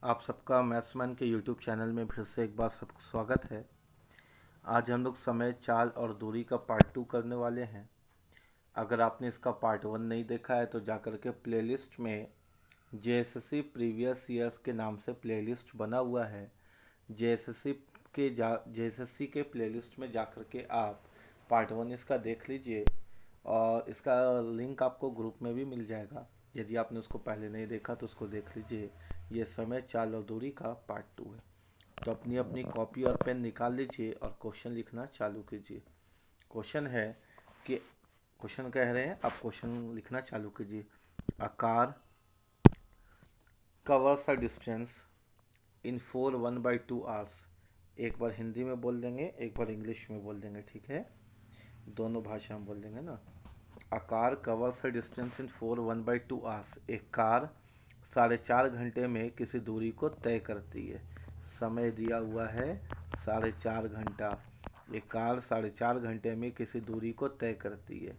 आप सबका मैथ्समैन के यूट्यूब चैनल में फिर से एक बार सबको स्वागत है। आज हम लोग समय, चाल और दूरी का पार्ट 2 करने वाले हैं। अगर आपने इसका पार्ट 1 नहीं देखा है तो जाकर के प्लेलिस्ट में जेएसएससी प्रीवियस ईयर्स के नाम से प्लेलिस्ट बना हुआ है। जेएसएससी के प्लेलिस्ट में जाकर के आप पार्ट 1 इसका देख लीजिए और इसका लिंक आपको ग्रुप में भी मिल जाएगा। यदि आपने उसको पहले नहीं देखा तो उसको देख लीजिए। ये समय, चाल और दूरी का पार्ट 2 है। तो अपनी अपनी कॉपी और पेन निकाल लीजिए और क्वेश्चन लिखना चालू कीजिए। क्वेश्चन है कि क्वेश्चन कह रहे हैं, आप क्वेश्चन लिखना चालू कीजिए। A car covers a distance in 4 1/2 hours. एक बार हिंदी में बोल देंगे, एक बार इंग्लिश में बोल देंगे, ठीक है? दोनों भाषा में बोल देंगे ना। A car covers a distance in 4 1/2 hours. एक कार 4.5 घंटे में किसी दूरी को तय करती है। समय दिया हुआ है 4.5 घंटा। एक कार 4.5 घंटे में किसी दूरी को तय करती है।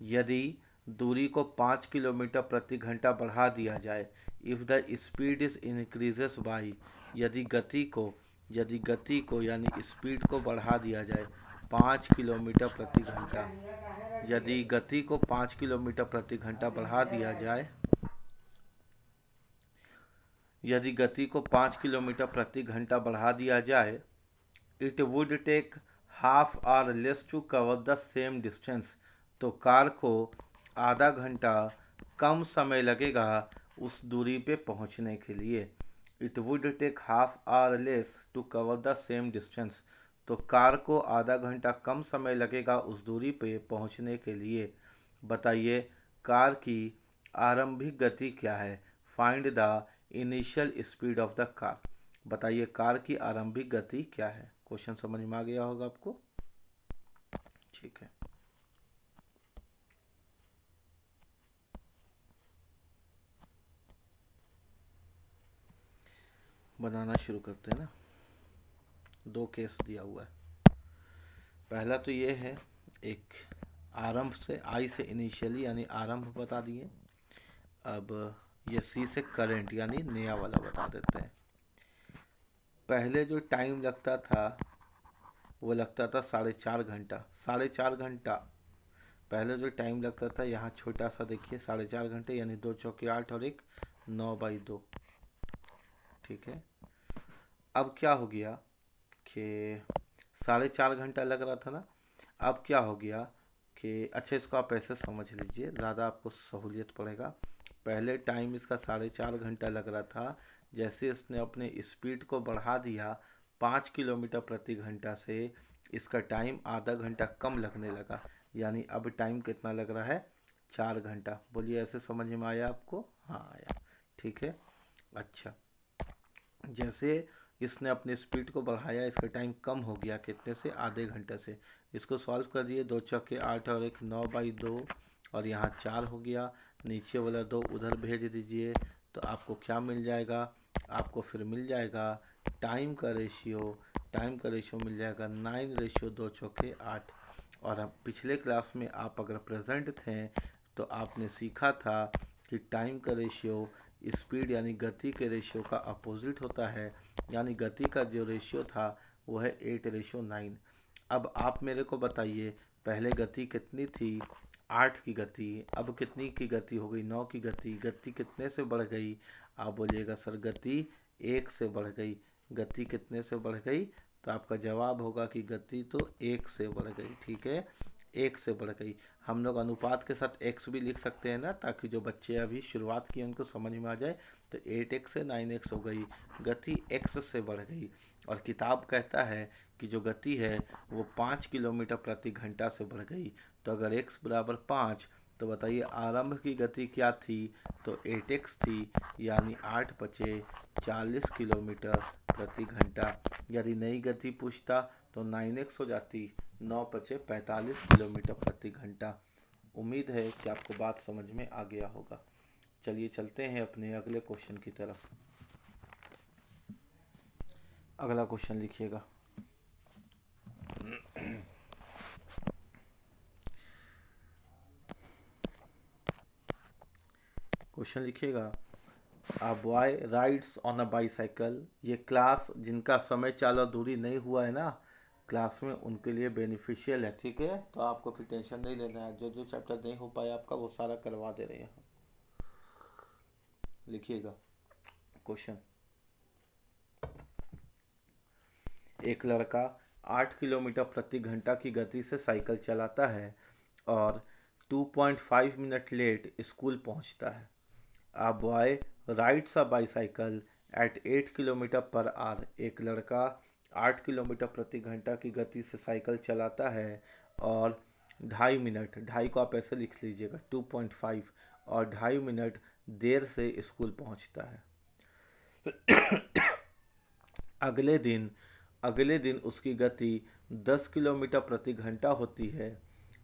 यदि दूरी को 5 किलोमीटर प्रति घंटा बढ़ा दिया जाए, if the speed is increases by, यदि गति को यानी स्पीड को बढ़ा दिया जाए 5 किलोमीटर प्रति घंटा। यदि गति को 5 किलोमीटर प्रति घंटा बढ़ा दिया जाए, यदि गति को 5 किलोमीटर प्रति घंटा बढ़ा दिया जाए, it would take half hour less to cover the same distance. तो कार को आधा घंटा कम समय लगेगा उस दूरी पे पहुंचने के लिए। It would take half hour less to cover the same distance. तो कार को आधा घंटा कम समय लगेगा उस दूरी पे पहुंचने के लिए। बताइए कार की आरंभिक गति क्या है। Find the initial speed of the car. बताइए कार की आरंभिक गति क्या है। क्वेश्चन समझ में आ गया होगा आपको, ठीक है। बनाना शुरू करते हैं ना। दो केस दिया हुआ है। पहला तो ये है, एक आरंभ से, आई से इनिशियली यानी आरंभ बता दिए। अब ये सी से करंट यानी नया वाला बता देते हैं। पहले जो टाइम लगता था वो लगता था 4.5 घंटा। 4.5 घंटा पहले जो टाइम लगता था, यहाँ छोटा सा देखिए 4.5 घंटे यानी 2 चौके 8 और एक 9/2, ठीक है। अब क्या हो गया कि 4.5 घंटा लग रहा था ना। अब क्या हो गया कि अच्छा, इसको आप ऐसे समझ लीजिए, ज़्यादा आपको सहूलियत पड़ेगा। पहले टाइम इसका 4.5 घंटा लग रहा था। जैसे इसने अपने स्पीड को बढ़ा दिया 5 किलोमीटर प्रति घंटा से, इसका टाइम आधा घंटा कम लगने लगा। यानी अब टाइम कितना लग रहा है, 4 घंटा। बोलिए ऐसे समझ में आया आपको? हाँ आया, ठीक है। अच्छा, जैसे इसने अपने स्पीड को बढ़ाया, इसका टाइम कम हो गया कितने से, आधे घंटे से। इसको सॉल्व कर दिए, 2 चौके 8 और एक 9/2 और यहाँ 4 हो गया। नीचे वाला 2 उधर भेज दीजिए तो आपको क्या मिल जाएगा, आपको फिर मिल जाएगा टाइम का रेशियो मिल जाएगा 9:2 चौके 8। और अब पिछले क्लास में आप अगर प्रेजेंट थे तो आपने सीखा था कि टाइम का रेशियो स्पीड यानी गति के रेशियो का अपोजिट होता है। यानी गति का जो रेशियो था वो है 8:9। अब आप मेरे को बताइए, पहले गति कितनी थी, 8 की गति। अब कितनी की गति हो गई, 9 की गति। गति कितने से बढ़ गई? आप बोलिएगा सर गति 1 से बढ़ गई। गति कितने से बढ़ गई? तो आपका जवाब होगा कि गति तो 1 से बढ़ गई, ठीक है। 1 से बढ़ गई। हम लोग अनुपात के साथ x भी लिख सकते हैं ना, ताकि जो बच्चे अभी शुरुआत किए उनको समझ में आ जाए। तो 8x से 9x हो गई, गति x से बढ़ गई। और किताब कहता है कि जो गति है वो 5 किलोमीटर प्रति घंटा से बढ़ गई। तो अगर x बराबर 5, तो बताइए आरंभ की गति क्या थी, तो 8x थी। यानी 8×5 = 40 किलोमीटर प्रति घंटा। यदि नई गति पूछता तो 9x हो जाती, 9×5 = 45 किलोमीटर प्रति घंटा। उम्मीद है कि आपको बात समझ में आ गया होगा। चलिए चलते हैं अपने अगले क्वेश्चन की तरफ। अगला क्वेश्चन लिखिएगा। क्वेश्चन लिखिएगा, a boy rides on a bicycle, ये क्लास जिनका समय चाल और दूरी नहीं हुआ है ना क्लास में, उनके लिए बेनिफिशियल है। ठीक है, तो आपको फिर टेंशन नहीं लेना है, जो जो चैप्टर नहीं हो पाया आपका वो सारा करवा दे रहे हैं। लिखिएगा क्वेश्चन। एक लड़का 8 किलोमीटर प्रति घंटा की गति से साइकिल चलाता है और 2.5 मिनट लेट स्कूल पहुंचता है। A boy rides a bicycle at 8 kilometre per our. एक लड़का 8 किलोमीटर प्रति घंटा की गति से साइकिल चलाता है और 2.5 मिनट, ढाई को आप ऐसे लिख लीजिएगा 2.5, और 2.5 मिनट देर से स्कूल पहुंचता है। अगले दिन अगले दिन उसकी गति 10 किलोमीटर प्रति घंटा होती है।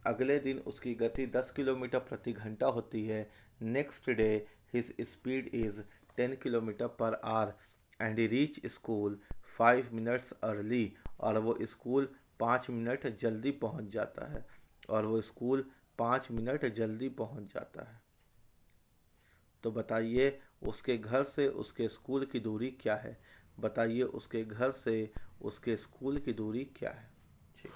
अगले दिन उसकी गति 10 किलोमीटर प्रति घंटा होती है। Next day his speed is 10 kilometre per our and he reach school 5 minutes early. और वो स्कूल 5 मिनट जल्दी पहुंच जाता है। और वो स्कूल 5 मिनट जल्दी पहुंच जाता है। तो बताइए उसके घर से उसके स्कूल की दूरी क्या है। बताइए उसके घर से उसके स्कूल की दूरी क्या है। ठीक,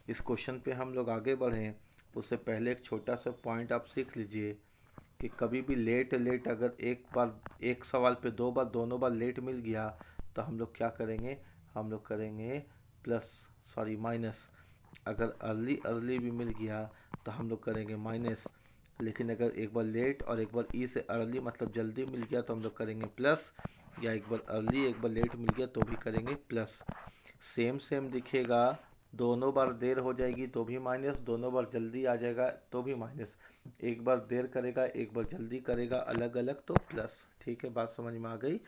इस क्वेश्चन पे हम लोग आगे बढ़ें उससे पहले एक छोटा सा पॉइंट आप सीख लीजिए कि कभी भी लेट अगर एक बार एक सवाल पे दो बार दोनों बार लेट मिल गया तो हम लोग क्या करेंगे, हम लोग करेंगे माइनस। अगर अर्ली भी मिल गया तो हम लोग करेंगे माइनस। लेकिन अगर एक बार लेट और एक बार ई से अर्ली मतलब जल्दी मिल गया तो हम लोग करेंगे प्लस, या एक बार अर्ली एक बार लेट मिल गया तो भी करेंगे प्लस। सेम दिखेगा, दोनों बार देर हो जाएगी तो भी माइनस, दोनों बार जल्दी आ जाएगा तो भी माइनस। एक बार देर करेगा एक बार जल्दी करेगा अलग अलग तो प्लस। ठीक है, बात समझ में आ गई।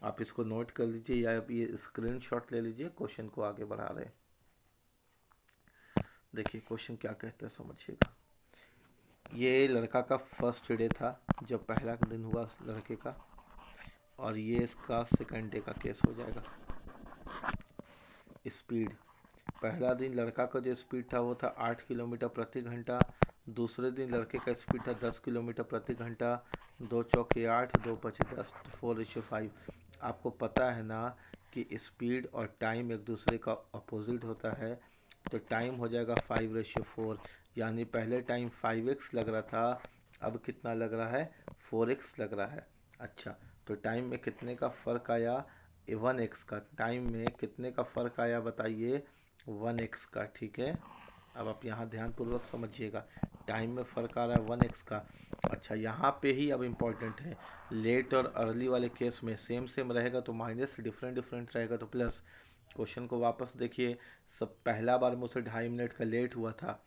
आप इसको नोट कर लीजिए या आप ये स्क्रीनशॉट ले लीजिए। क्वेश्चन को आगे बढ़ा रहे हैं। देखिए क्वेश्चन क्या कहते हैं, समझिएगा। ये लड़का का फर्स्ट डे था, जब पहला दिन हुआ लड़के का, और ये इसका सेकंड डे का केस हो जाएगा। स्पीड, पहला दिन लड़का का जो स्पीड था वो था 8 किलोमीटर प्रति घंटा। दूसरे दिन लड़के का स्पीड था 10 किलोमीटर प्रति घंटा। 2 चौके 8, 2 पचे 10, 4:5। आपको पता है ना कि स्पीड और टाइम एक दूसरे का अपोजिट होता है, तो टाइम हो जाएगा 5:4। यानी पहले टाइम 5x लग रहा था, अब कितना लग रहा है, 4x लग रहा है। अच्छा, तो टाइम में कितने का फ़र्क आया, 1x का। टाइम में कितने का फ़र्क आया बताइए, 1x का। ठीक है, अब आप यहाँ ध्यानपूर्वक समझिएगा, टाइम में फ़र्क आ रहा है 1x का। अच्छा, यहाँ पे ही अब इम्पोर्टेंट है, लेट और अर्ली वाले केस में सेम रहेगा तो माइनस, डिफरेंट रहेगा तो प्लस। क्वेश्चन को वापस देखिए, सब पहला बार में उसे 2.5 मिनट का लेट हुआ था,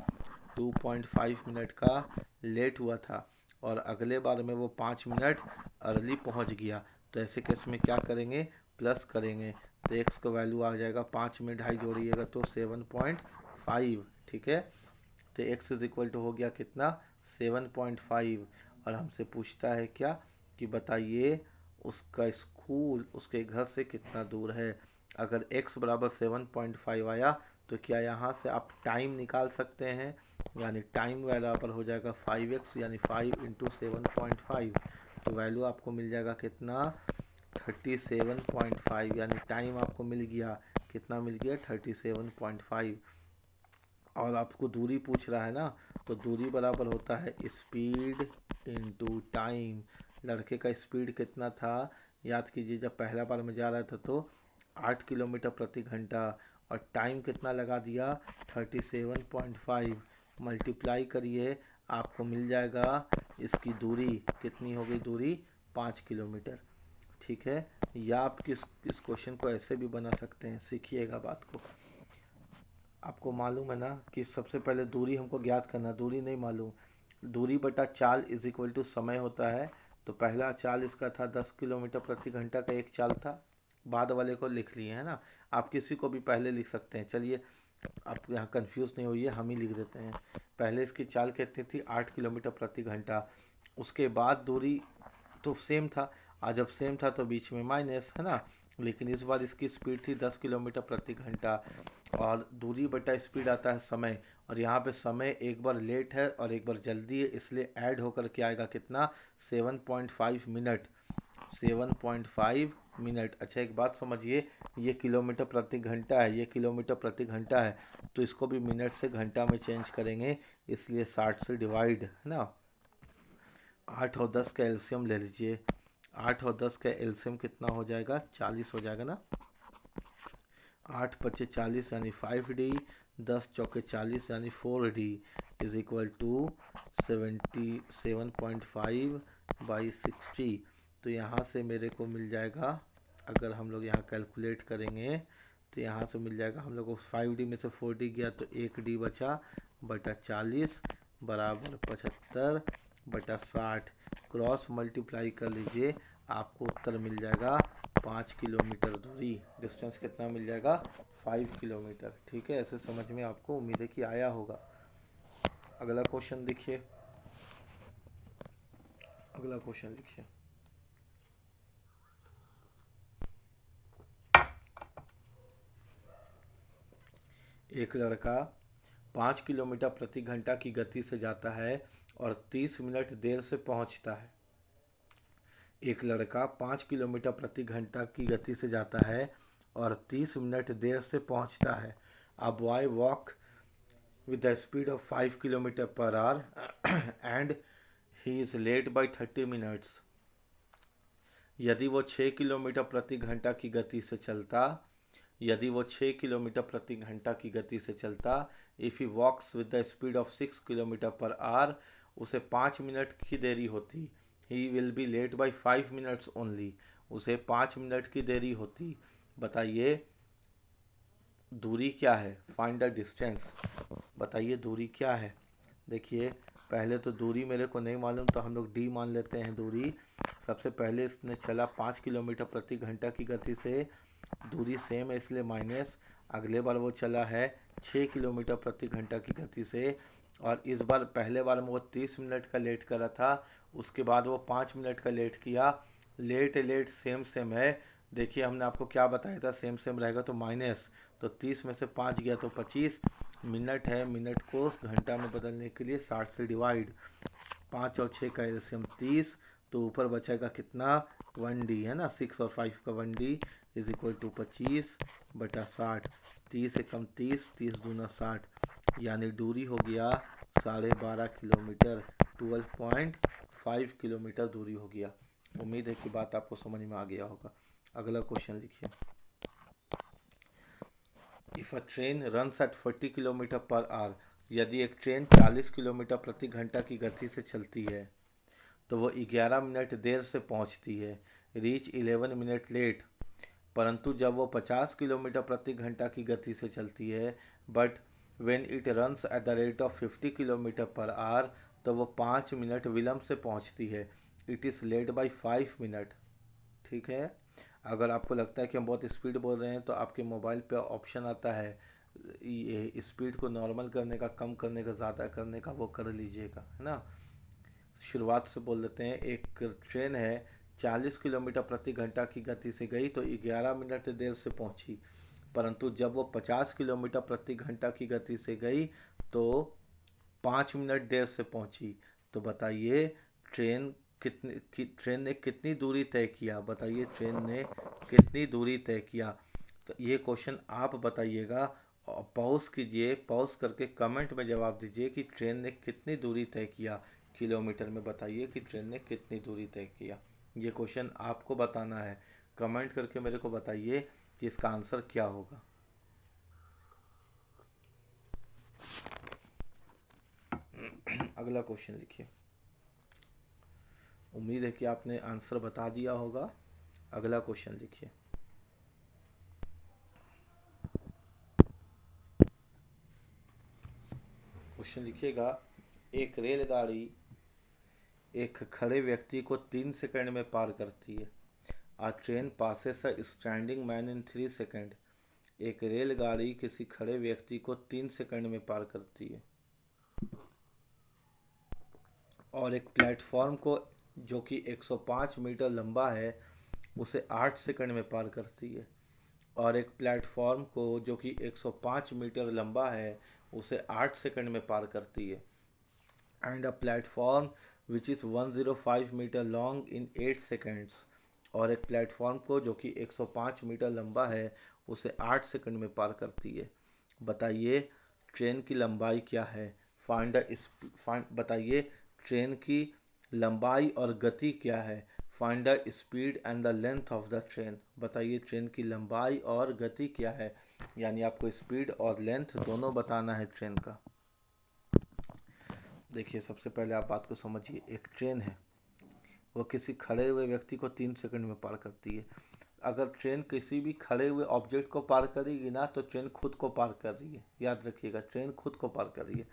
2.5 मिनट का लेट हुआ था, और अगले बार में वो 5 मिनट अर्ली पहुंच गया। तो ऐसे केस में क्या करेंगे, प्लस करेंगे। तो एक्स का वैल्यू आ जाएगा, 5 में 2.5 जोड़िएगा तो 7.5। ठीक है, तो एक्स इज इक्वल टू हो गया कितना, 7.5। और हमसे पूछता है क्या कि बताइए उसका स्कूल उसके घर से कितना दूर है। अगर x बराबर 7.5 आया तो क्या यहाँ से आप टाइम निकाल सकते हैं, यानी टाइम बराबर हो जाएगा 5x, यानी 5 इंटू 7.5। तो वैल्यू आपको मिल जाएगा कितना, 37.5। यानी टाइम आपको मिल गया, कितना मिल गया, 37.5। और आपको दूरी पूछ रहा है ना, तो दूरी बराबर होता है स्पीड इंटू टाइम। लड़के का स्पीड कितना था, याद कीजिए, जब पहला बार में जा रहा था तो 8 किलोमीटर प्रति घंटा, और टाइम कितना लगा दिया, 37.5। मल्टीप्लाई करिए, आपको मिल जाएगा इसकी दूरी कितनी हो गई, दूरी 5 किलोमीटर। ठीक है, या आप इस क्वेश्चन को ऐसे भी बना सकते हैं, सीखिएगा बात को। आपको मालूम है ना कि सबसे पहले दूरी हमको ज्ञात करना, दूरी नहीं मालूम, दूरी बटा चाल इज इक्वल टू समय होता है। तो पहला चाल इसका था 10 किलोमीटर प्रति घंटा का एक चाल था, बाद वाले को लिख लिए है ना। आप किसी को भी पहले लिख सकते हैं, चलिए आप यहाँ कंफ्यूज नहीं होइए, हम ही लिख देते हैं। पहले इसकी चाल कितनी थी, 8 किलोमीटर प्रति घंटा। उसके बाद दूरी तो सेम था, और जब सेम था तो बीच में माइनस है ना। लेकिन इस बार इसकी स्पीड थी 10 किलोमीटर प्रति घंटा, और दूरी बटा स्पीड आता है समय, और यहाँ पे समय एक बार लेट है और एक बार जल्दी है, इसलिए ऐड होकर के आएगा कितना, 7.5 मिनट, 7.5 मिनट। अच्छा एक बात समझिए, ये किलोमीटर प्रति घंटा है, ये किलोमीटर प्रति घंटा है, तो इसको भी मिनट से घंटा में चेंज करेंगे, इसलिए 60 से डिवाइड, है ना। 8 और 10 का एलसीएम ले लीजिए, 8 और 10 का एलसीएम कितना हो जाएगा, 40 हो जाएगा ना। 8 पच्चे 40 यानी 5D, 10 चौके 40 यानी 4D is equal to 77.5 by 60। तो यहाँ से मेरे को मिल जाएगा, अगर हम लोग यहाँ कैलकुलेट करेंगे तो यहाँ से मिल जाएगा हम लोग को 5D में से 4D गया तो 1D बचा, बटा 40 बराबर 75 बटा 60। क्रॉस मल्टीप्लाई कर लीजिए, आपको उत्तर मिल जाएगा 5 किलोमीटर दूरी। डिस्टेंस कितना मिल जाएगा, 5 किलोमीटर। ठीक है, ऐसे समझ में आपको उम्मीद है कि आया होगा। अगला क्वेश्चन देखिए, अगला क्वेश्चन लिखिए। एक लड़का 5 किलोमीटर प्रति घंटा की गति से जाता है और 30 मिनट देर से पहुंचता है। एक लड़का 5 किलोमीटर प्रति घंटा की गति से जाता है और 30 मिनट देर से पहुंचता है। A boy walk with the speed of 5 kilometre per our and he is late by 30 minutes। यदि वो 6 किलोमीटर प्रति घंटा की गति से चलता, यदि वो 6 किलोमीटर प्रति घंटा की गति से चलता, if he walks with the speed of 6 kilometre per hour, उसे 5 मिनट की देरी होती। He will be late by 5 minutes only, उसे 5 मिनट की देरी होती। बताइए दूरी क्या है, फाइंड द डिस्टेंस। बताइए दूरी क्या है। देखिए पहले तो दूरी मेरे को नहीं मालूम, तो हम लोग डी मान लेते हैं दूरी। सबसे पहले इसने चला 5 किलोमीटर प्रति घंटा की गति से, दूरी सेम है इसलिए माइनस। अगले बार वो चला है 6 किलोमीटर प्रति घंटा की गति से, और इस बार पहले बार में वो 30 मिनट का लेट करा था, उसके बाद वो 5 मिनट का लेट किया। लेट लेट सेम सेम है। देखिए हमने आपको क्या बताया था, सेम सेम रहेगा तो माइनस, तो 30 में से 5 गया तो 25 मिनट है। मिनट को घंटा में बदलने के लिए 60 से डिवाइड, 5 और 6 का एलसीएम 30, तो ऊपर बचेगा कितना, 1D है ना, 6 और 5 का 1D इज इक्वल टू 25 बटा 60। 30 एकम 30, 30 दूना 60, यानी दूरी हो गया 12.5 किलोमीटर, 12.5 किलोमीटर दूरी हो गया। उम्मीद है कि बात आपको समझ में आ गया होगा। अगला क्वेश्चन लिखिए। If a train runs at 40 kilometre per our, यदि एक ट्रेन 40 किलोमीटर प्रति घंटा की गति से चलती है तो वो 11 मिनट देर से पहुंचती है। Reach 11 minute late. परंतु जब वो 50 किलोमीटर प्रति घंटा की गति से चलती है, but when it runs at the rate of 50 kilometre per hour, तो वो 5 मिनट विलम्ब से पहुंचती है। It is late by 5 minute. ठीक है, अगर आपको लगता है कि हम बहुत स्पीड बोल रहे हैं तो आपके मोबाइल पे ऑप्शन आता है ये स्पीड को नॉर्मल करने का, कम करने का, ज़्यादा करने का, वो कर लीजिएगा, है ना। शुरुआत से बोल देते हैं। एक ट्रेन है 40 किलोमीटर प्रति घंटा की गति से गई तो 11 मिनट देर से पहुंची, परंतु जब वो 50 किलोमीटर प्रति घंटा की गति से गई तो 5 मिनट देर से पहुंची। तो बताइए ट्रेन ट्रेन ने कितनी दूरी तय किया। बताइए ट्रेन ने कितनी दूरी तय किया। तो ये क्वेश्चन आप बताइएगा, पॉज कीजिए, पॉज करके कमेंट में जवाब दीजिए कि ट्रेन ने कितनी दूरी तय किया। किलोमीटर में बताइए कि ट्रेन ने कितनी दूरी तय किया। ये क्वेश्चन आपको बताना है। कमेंट करके मेरे को बताइए कि इसका आंसर क्या होगा। अगला क्वेश्चन लिखिए। उम्मीद है कि आपने आंसर बता दिया होगा। अगला क्वेश्चन लिखिए। क्वेश्चन लिखिएगा। एक रेलगाड़ी एक खड़े व्यक्ति को 3 सेकंड में पार करती है। A train passes a standing man in 3 second. एक रेलगाड़ी किसी खड़े व्यक्ति को 3 सेकंड में पार करती है और एक प्लेटफॉर्म को जो कि 105 मीटर लंबा है उसे 8 सेकंड में पार करती है, और एक प्लेटफॉर्म को जो कि 105 मीटर लंबा है उसे 8 सेकंड में पार करती है। And a platform which is 105 metre long in 8 seconds, और एक प्लेटफॉर्म को जो कि 105 मीटर लंबा है उसे 8 सेकंड में पार करती है। बताइए ट्रेन की लंबाई क्या है। बताइए ट्रेन की लंबाई और गति क्या है। Find the speed and the length of the train. बताइए ट्रेन की लंबाई और गति क्या है, यानी आपको स्पीड और लेंथ दोनों बताना है ट्रेन का। देखिए सबसे पहले आप बात को समझिए, एक ट्रेन है वो किसी खड़े हुए व्यक्ति को 3 सेकंड में पार करती है। अगर ट्रेन किसी भी खड़े हुए ऑब्जेक्ट को पार करेगी ना तो ट्रेन खुद को पार कर रही है। याद रखिएगा, ट्रेन खुद को पार कर रही है।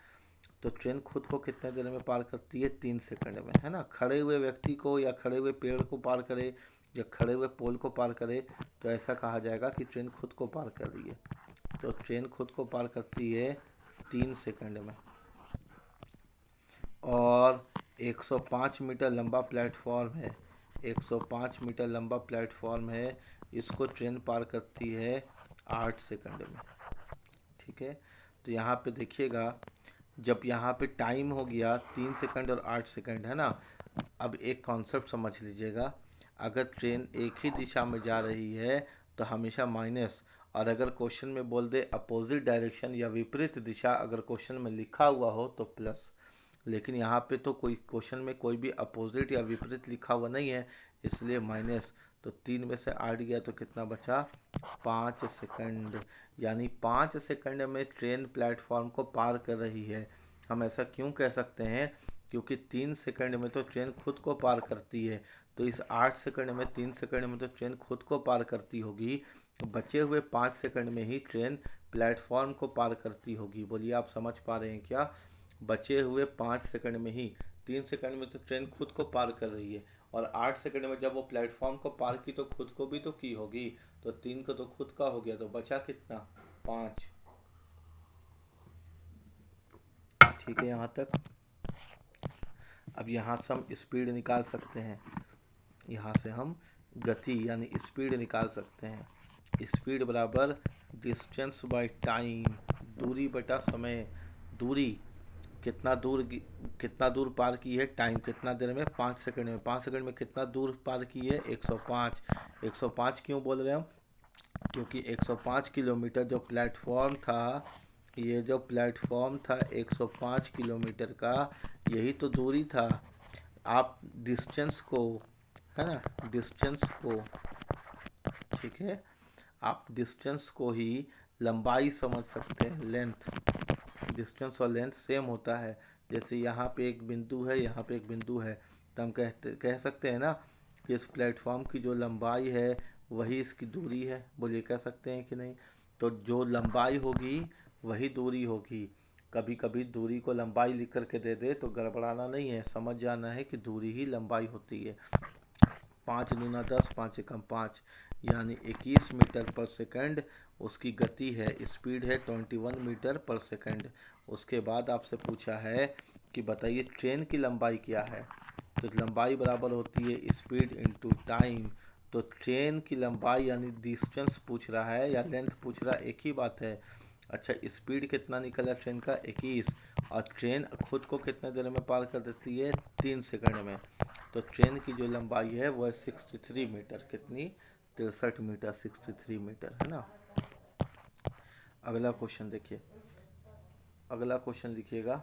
तो ट्रेन खुद को कितने देर में पार करती है? 3 सेकंड में, है ना। खड़े हुए व्यक्ति को या खड़े हुए पेड़ को पार करे या खड़े हुए पोल को पार करे तो ऐसा कहा जाएगा कि ट्रेन खुद को पार कर रही है। तो ट्रेन खुद को पार करती है 3 सेकंड में। और 105 मीटर लंबा प्लेटफॉर्म है, 105 मीटर लंबा प्लेटफॉर्म है, इसको ट्रेन पार करती है 8 सेकंड में। ठीक है, तो यहाँ पे देखिएगा, जब यहाँ पे टाइम हो गया 3 सेकंड और 8 सेकंड, है ना। अब एक कॉन्सेप्ट समझ लीजिएगा, अगर ट्रेन एक ही दिशा में जा रही है तो हमेशा माइनस, और अगर क्वेश्चन में बोल दे अपोजिट डायरेक्शन या विपरीत दिशा अगर क्वेश्चन में लिखा हुआ हो तो प्लस। लेकिन यहाँ पे तो कोई क्वेश्चन में कोई भी अपोजिट या विपरीत लिखा हुआ नहीं है, इसलिए माइनस। तो 3 में से 8 गया तो कितना बचा? 5 सेकंड। यानी 5 सेकंड में ट्रेन प्लेटफॉर्म को पार कर रही है। हम ऐसा क्यों कह सकते हैं? क्योंकि 3 सेकंड में तो ट्रेन खुद को पार करती है, तो इस 8 सेकंड में 3 सेकंड में तो ट्रेन खुद को पार करती होगी, बचे हुए 5 सेकंड में ही ट्रेन प्लेटफॉर्म को पार करती होगी। बोलिए आप समझ पा रहे हैं क्या? बचे हुए 5 सेकंड में ही, 3 सेकंड में तो ट्रेन खुद को पार कर रही है, और 8 सेकंड में जब वो प्लेटफॉर्म को पार की तो खुद को भी तो की होगी, तो 3 को तो खुद का हो गया, तो बचा कितना? 5। ठीक है यहाँ तक। अब यहाँ से हम स्पीड निकाल सकते हैं, यहाँ से हम गति यानी स्पीड निकाल सकते हैं। स्पीड बराबर डिस्टेंस बाय टाइम, दूरी बटा समय। दूरी कितना दूर पार की है, टाइम कितना देर में? 5 सेकंड में। 5 सेकंड में कितना दूर पार की है? 105। 105 क्यों बोल रहे हैं हम? क्योंकि 105 किलोमीटर जो प्लेटफॉर्म था, ये जो प्लेटफॉर्म था 105 किलोमीटर का, यही तो दूरी था। आप डिस्टेंस को, है ना, डिस्टेंस को, ठीक है, आप डिस्टेंस को ही लंबाई समझ सकते हैं, लेंथ। डिस्टेंस और लेंथ सेम होता है। जैसे यहाँ पे एक बिंदु है, यहाँ पे एक बिंदु है, तो हम कह सकते हैं ना कि इस प्लेटफॉर्म की जो लंबाई है वही इसकी दूरी है। बोलिए कह सकते हैं कि नहीं? तो जो लंबाई होगी वही दूरी होगी। कभी कभी दूरी को लंबाई लिख करके दे दे तो गड़बड़ाना नहीं है, समझ जाना है कि दूरी ही लंबाई होती है। 5 दूना 10, 5 एकम 5, यानी 21 मीटर पर सेकंड उसकी गति है। स्पीड है 21 मीटर पर सेकंड। उसके बाद आपसे पूछा है कि बताइए ट्रेन की लंबाई क्या है। तो लंबाई बराबर होती है स्पीड इंटू टाइम। तो ट्रेन की लंबाई यानी डिस्टेंस पूछ रहा है या लेंथ पूछ रहा है, एक ही बात है। अच्छा, स्पीड कितना निकला ट्रेन का? 21। और ट्रेन खुद को कितने देर में पार कर देती है? 3 सेकंड में। तो ट्रेन की जो लंबाई है वह 63 मीटर। कितनी? 63 मीटर, 63 मीटर, है ना। अगला क्वेश्चन देखिए, अगला क्वेश्चन लिखिएगा,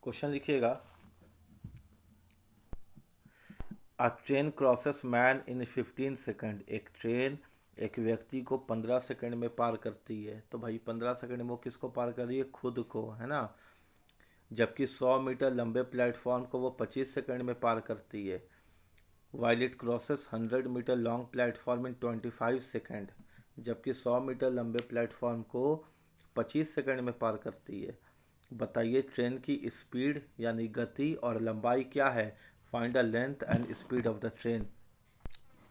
क्वेश्चन लिखिएगा, अ train crosses man in 15 second. एक ट्रेन एक व्यक्ति को 15 सेकंड में पार करती है। तो भाई 15 सेकंड में वो किसको पार कर रही है? खुद को, है ना। जबकि 100 मीटर लंबे प्लेटफॉर्म को वो 25 सेकंड में पार करती है। while it crosses 100 metre long platform in 25 second. जबकि 100 मीटर लंबे प्लेटफॉर्म को 25 सेकंड में पार करती है। बताइए ट्रेन की स्पीड यानी गति और लंबाई क्या है। Find the length and speed of the train.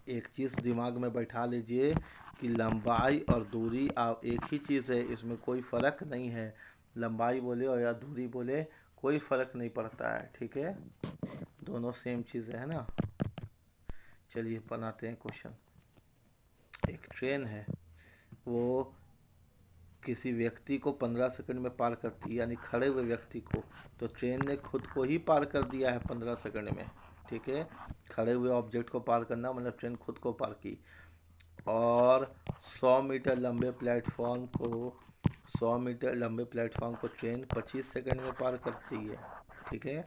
एक चीज़ दिमाग में बैठा लीजिए कि लंबाई और दूरी आप एक ही चीज़ है, इसमें कोई फ़र्क नहीं है। लंबाई बोले और या दूरी बोले कोई फ़र्क नहीं पड़ता है, ठीक है, दोनों सेम चीज़ है ना। चलिए बनाते हैं क्वेश्चन। एक ट्रेन है, वो किसी व्यक्ति को 15 सेकंड में पार करती है, यानी खड़े हुए व्यक्ति को, तो ट्रेन ने खुद को ही पार कर दिया है 15 सेकंड में। ठीक है, खड़े हुए ऑब्जेक्ट को पार करना मतलब ट्रेन खुद को पार की। और 100 मीटर लंबे प्लेटफॉर्म को 100 मीटर लंबे प्लेटफॉर्म को ट्रेन 25 सेकंड में पार करती है। ठीक है,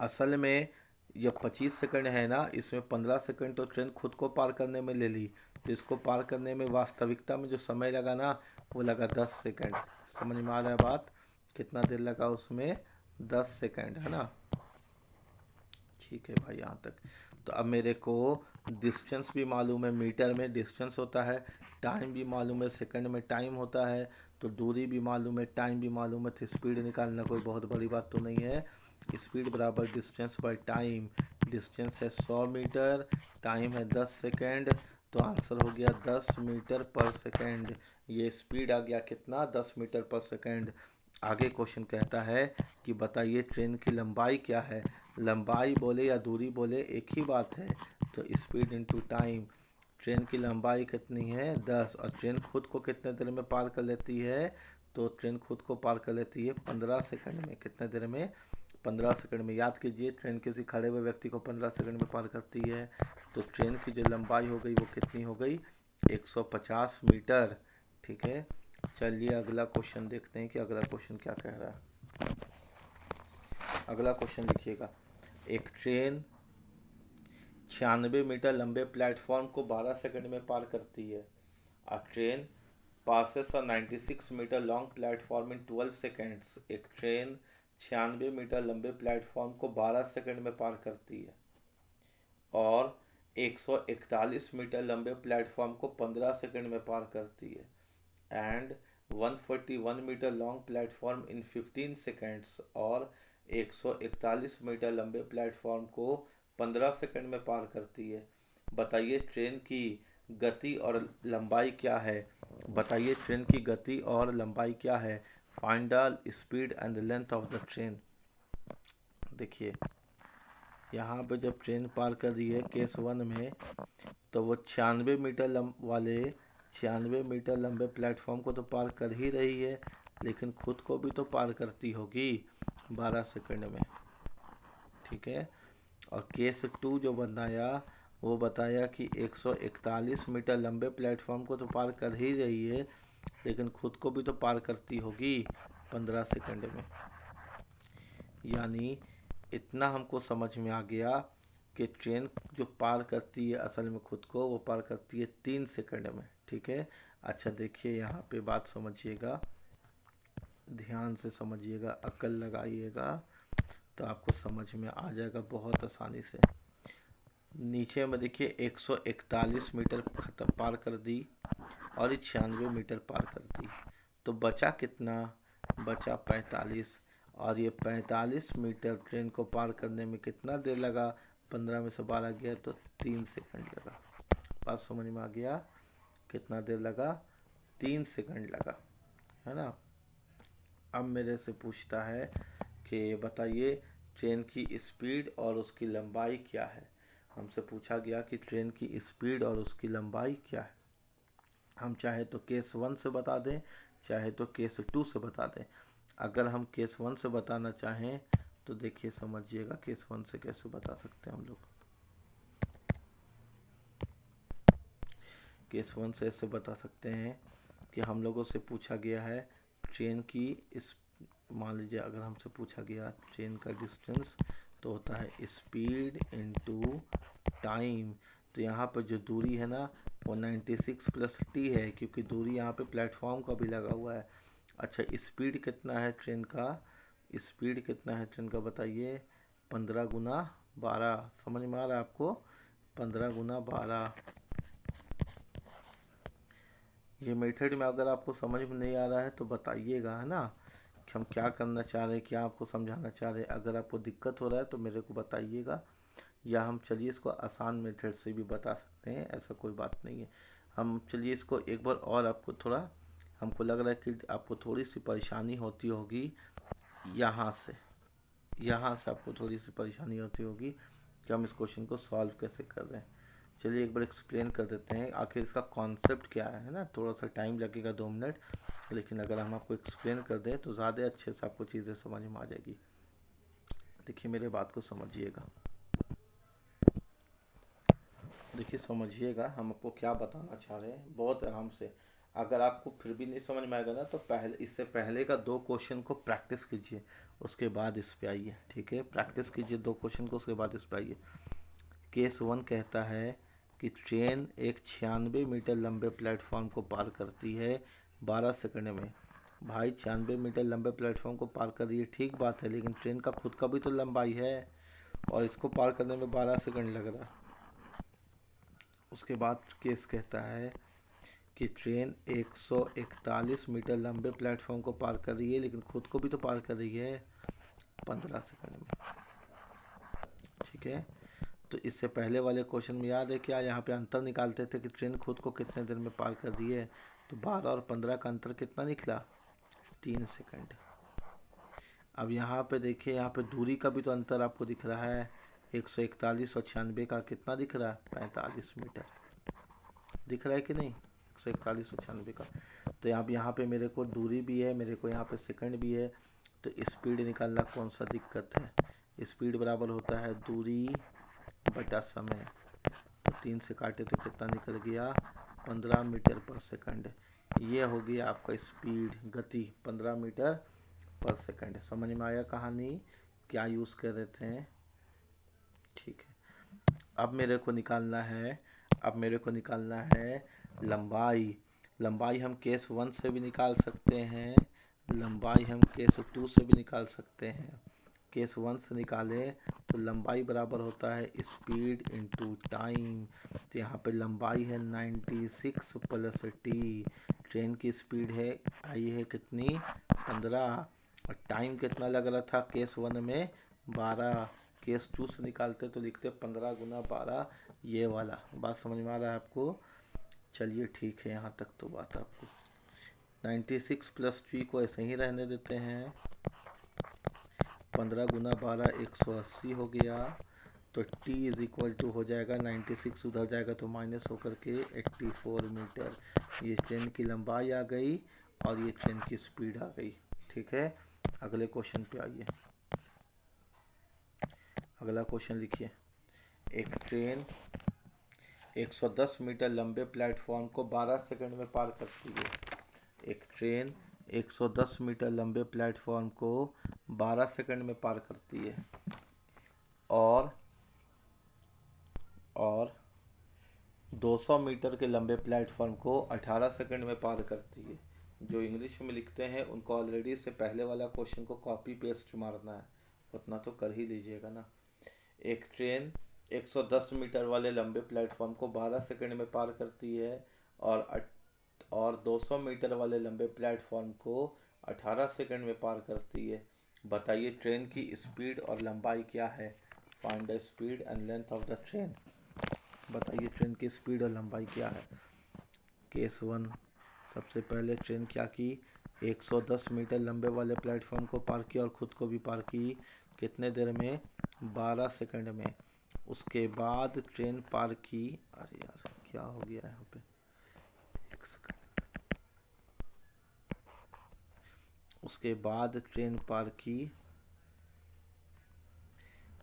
असल में ये 25 सेकंड है ना, इसमें 15 सेकंड तो ट्रेन खुद को पार करने में ले ली, तो इसको पार करने में वास्तविकता में जो समय लगा ना, वो लगा 10 सेकंड। समझ में आ रहा है बात? कितना देर लगा उसमें? 10 सेकंड, है ना। ठीक है भाई, यहाँ तक। तो अब मेरे को डिस्टेंस भी मालूम है, मीटर में डिस्टेंस होता है, टाइम भी मालूम है, सेकंड में टाइम होता है, तो दूरी भी मालूम है, टाइम भी मालूम है, तो स्पीड निकालना कोई बहुत बड़ी बात तो नहीं है। स्पीड बराबर डिस्टेंस बाय टाइम। डिस्टेंस है 100 मीटर, टाइम है 10 सेकेंड, तो आंसर हो गया 10 मीटर पर सेकेंड। ये स्पीड आ गया कितना? 10 मीटर पर सेकेंड। आगे क्वेश्चन कहता है कि बताइए ट्रेन की लंबाई क्या है। लंबाई बोले या दूरी बोले एक ही बात है, तो स्पीड इनटू टाइम। ट्रेन की लंबाई कितनी है? 10। और ट्रेन खुद को कितने देर में पार कर लेती है? तो ट्रेन खुद को पार कर लेती है 15 सेकंड में। कितने देर में? 15 सेकंड में। याद कीजिए, ट्रेन किसी खड़े हुए व्यक्ति को 15 सेकंड में पार करती है, तो ट्रेन की जो लंबाई हो गई वो कितनी हो गई? 150 मीटर। ठीक है, चलिए अगला क्वेश्चन देखते हैं कि अगला क्वेश्चन क्या कह रहा है। अगला क्वेश्चन लिखिएगा। एक ट्रेन 96 मीटर लंबे प्लेटफॉर्म को 12 सेकंड में पार करती है। A train passes a 96 metre long platform in 12 seconds. एक ट्रेन 96 मीटर लंबे प्लेटफॉर्म को 12 सेकंड में पार करती है और 141 मीटर लंबे प्लेटफॉर्म को 15 सेकंड में पार करती है, and 141 metre long platform in 15 seconds, और 141 मीटर लंबे प्लेटफॉर्म को 15 सेकंड में पार करती है। बताइए ट्रेन की गति और लंबाई क्या है? बताइए ट्रेन की गति और लंबाई क्या है? Find the speed and length of the train. देखिए यहाँ पे जब ट्रेन पार कर रही है केस 1 में, तो वो 96 मीटर वाले 96 मीटर लंबे प्लेटफॉर्म को तो पार कर ही रही है, लेकिन खुद को भी तो पार करती होगी 12 सेकंड में। ठीक है, और केस 2 जो बनाया वो बताया कि 141 मीटर लंबे प्लेटफॉर्म को तो पार कर ही रही है, लेकिन खुद को भी तो पार करती होगी 15 सेकंड में। यानी इतना हमको समझ में आ गया कि ट्रेन जो पार करती है असल में खुद को, वो पार करती है 3 सेकंड में। ठीक है, अच्छा देखिए यहाँ पे बात समझिएगा, ध्यान से समझिएगा, अकल लगाइएगा, तो आपको समझ में आ जाएगा बहुत आसानी से। नीचे में देखिए 141 मीटर पार कर दी और 96 मीटर पार कर दी, तो बचा कितना? बचा 45। और ये 45 मीटर ट्रेन को पार करने में कितना देर लगा? 15 में से 12 गया तो 3 सेकंड लगा। बात समझ में आ गया? कितना देर लगा? 3 सेकंड लगा, है ना। अब मेरे से पूछता है कि बताइए ट्रेन की स्पीड और उसकी लंबाई क्या है। हमसे पूछा गया कि ट्रेन की स्पीड और उसकी लंबाई क्या है। हम चाहे तो केस 1 से बता दें, चाहे तो केस 2 से बता दें। अगर हम केस 1 से बताना चाहें तो देखिए समझिएगा केस 1 से कैसे बता सकते हैं हम लोग। केस 1 से ऐसे बता सकते हैं कि हम लोगों से पूछा गया है ट्रेन की मान लीजिए अगर हमसे पूछा गया ट्रेन का डिस्टेंस, तो होता है स्पीड इनटू टाइम। तो यहाँ पर जो दूरी है ना वो 96 प्लस टी है, क्योंकि दूरी यहाँ पे प्लेटफॉर्म का भी लगा हुआ है। अच्छा स्पीड कितना है ट्रेन का? स्पीड कितना है ट्रेन का बताइए? 15 गुना 12। समझ में आ रहा है आपको? 15 गुना 12। ये मेथड में अगर आपको समझ में नहीं आ रहा है तो बताइएगा, है ना, कि हम क्या करना चाह रहे हैं, क्या आपको समझाना चाह रहे हैं। अगर आपको दिक्कत हो रहा है तो मेरे को बताइएगा, या हम चलिए इसको आसान मेथड से भी बता सकते हैं, ऐसा कोई बात नहीं है। हम चलिए इसको एक बार और आपको थोड़ा, हमको लग रहा है कि आपको थोड़ी सी परेशानी होती होगी यहाँ से आपको थोड़ी सी परेशानी होती होगी कि हम इस क्वेश्चन को सॉल्व कैसे कर रहे हैं। चलिए एक बार एक्सप्लेन कर देते हैं आखिर इसका कॉन्सेप्ट क्या है ना। थोड़ा सा टाइम लगेगा 2 मिनट, लेकिन अगर हम आपको एक्सप्लेन कर दें तो ज़्यादा अच्छे से आपको चीज़ें समझ में आ जाएगी। देखिए मेरे बात को समझिएगा, देखिए समझिएगा हम आपको क्या बताना चाह रहे हैं बहुत आराम से। अगर आपको फिर भी नहीं समझ में आएगा ना तो पहले, इससे पहले का 2 क्वेश्चन को प्रैक्टिस कीजिए, उसके बाद इस पे आइए। ठीक है, प्रैक्टिस कीजिए 2 क्वेश्चन को, उसके बाद इस पे आइए। केस 1 कहता है कि ट्रेन एक 96 मीटर लंबे प्लेटफॉर्म को पार करती है 12 सेकंड में। भाई 96 मीटर लंबे प्लेटफॉर्म को पार कर रही है, ठीक बात है, लेकिन ट्रेन का खुद का भी तो लंबाई है और इसको पार करने में 12 सेकंड लग रहा है। उसके बाद केस कहता है कि ट्रेन 141 मीटर लंबे प्लेटफॉर्म को पार कर रही है, लेकिन खुद को भी तो पार कर रही है 15 सेकंड में। ठीक है, तो इससे पहले वाले क्वेश्चन में याद है क्या, यहाँ पे अंतर निकालते थे कि ट्रेन खुद को कितने देर में पार कर रही है, तो 12 और 15 का अंतर कितना निकला, 3 सेकंड। अब यहाँ पे देखिए, यहाँ पे दूरी का भी तो अंतर आपको दिख रहा है, 141 और 96 का कितना दिख रहा है, 45 मीटर दिख रहा है कि नहीं, 141 और 96 का। तो यहाँ पे मेरे को दूरी भी है, मेरे को यहाँ पे सेकंड भी है, तो स्पीड निकालना कौन सा दिक्कत है। स्पीड बराबर होता है दूरी बटा समय, तो 3 से काटे तो कितना निकल गया, 15 मीटर पर सेकंड। ये हो गया आपका स्पीड, गति 15 मीटर पर सेकंड। समझ में आया कहानी, क्या यूज़ कर रहे थे। ठीक है, अब मेरे को निकालना है लंबाई। लंबाई हम केस 1 से भी निकाल सकते हैं, लंबाई हम केस 2 से भी निकाल सकते हैं। केस 1 से निकाले तो लंबाई बराबर होता है स्पीड इनटू टाइम। तो यहाँ पे लंबाई है 96 प्लस टी, ट्रेन की स्पीड है आई है कितनी, 15, और टाइम कितना लग रहा था केस 1 में, 12। केस 2 से निकालते तो लिखते 15 गुना 12, ये वाला। बात समझ में आ रहा है आपको। चलिए ठीक है, यहाँ तक तो बात आपको। 96 प्लस 3 को ऐसे ही रहने देते हैं, 15 गुना 12 180 हो गया। तो t इज इक्वल टू हो जाएगा 96 उधर जाएगा तो माइनस होकर के 84 मीटर। ये ट्रेन की लंबाई आ गई और ये ट्रेन की स्पीड आ गई। ठीक है, अगले क्वेश्चन पे आइए। अगला क्वेश्चन लिखिए, एक ट्रेन 110 मीटर लंबे प्लेटफॉर्म को 12 सेकंड में पार करती है। एक ट्रेन 110 मीटर लंबे प्लेटफॉर्म को 12 सेकंड में पार करती है और 200 मीटर के लंबे प्लेटफॉर्म को 18 सेकंड में पार करती है। जो इंग्लिश में लिखते हैं उनको ऑलरेडी से पहले वाला क्वेश्चन को कॉपी पेस्ट मारना है, उतना तो कर ही लीजिएगा ना। एक ट्रेन 110 मीटर वाले लंबे प्लेटफॉर्म को 12 सेकंड में पार करती है और 200 मीटर वाले लंबे प्लेटफॉर्म को 18 सेकंड में पार करती है। बताइए ट्रेन की स्पीड और लंबाई क्या है। Find the speed and length of the train. बताइए ट्रेन की स्पीड और लंबाई क्या है। केस 1, सबसे पहले ट्रेन क्या की, 110 मीटर लंबे वाले प्लेटफॉर्म को पार किया और ख़ुद को भी पार की, कितने देर में, 12 सेकंड में। उसके बाद ट्रेन पार की, अरे यार क्या हो गया यहाँ पे, एक सेकंड। उसके बाद ट्रेन पार की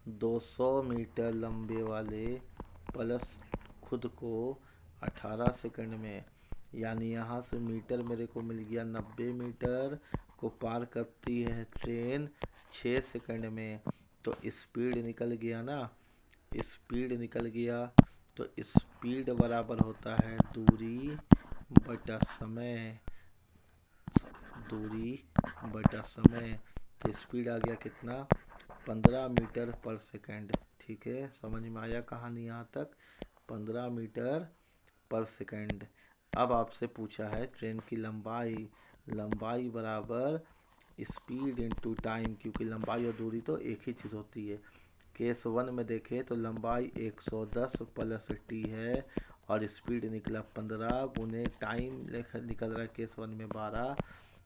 200 मीटर लंबे वाले प्लस खुद को 18 सेकंड में, यानी यहाँ से मीटर मेरे को मिल गया 90 मीटर को पार करती है ट्रेन 6 सेकंड में। तो स्पीड निकल गया ना, स्पीड निकल गया, तो स्पीड बराबर होता है दूरी बटा समय, दूरी बटा समय। तो स्पीड आ गया कितना, 15 मीटर पर सेकंड। ठीक है, समझ में आया कहानी यहाँ तक, 15 मीटर पर सेकंड। अब आपसे पूछा है ट्रेन की लंबाई, लंबाई बराबर स्पीड इनटू टाइम, क्योंकि लंबाई और दूरी तो एक ही चीज़ होती है। केस 1 में देखें तो लंबाई 110 प्लस टी है और स्पीड निकला 15 गुने टाइम निकल रहा है केस 1 में 12।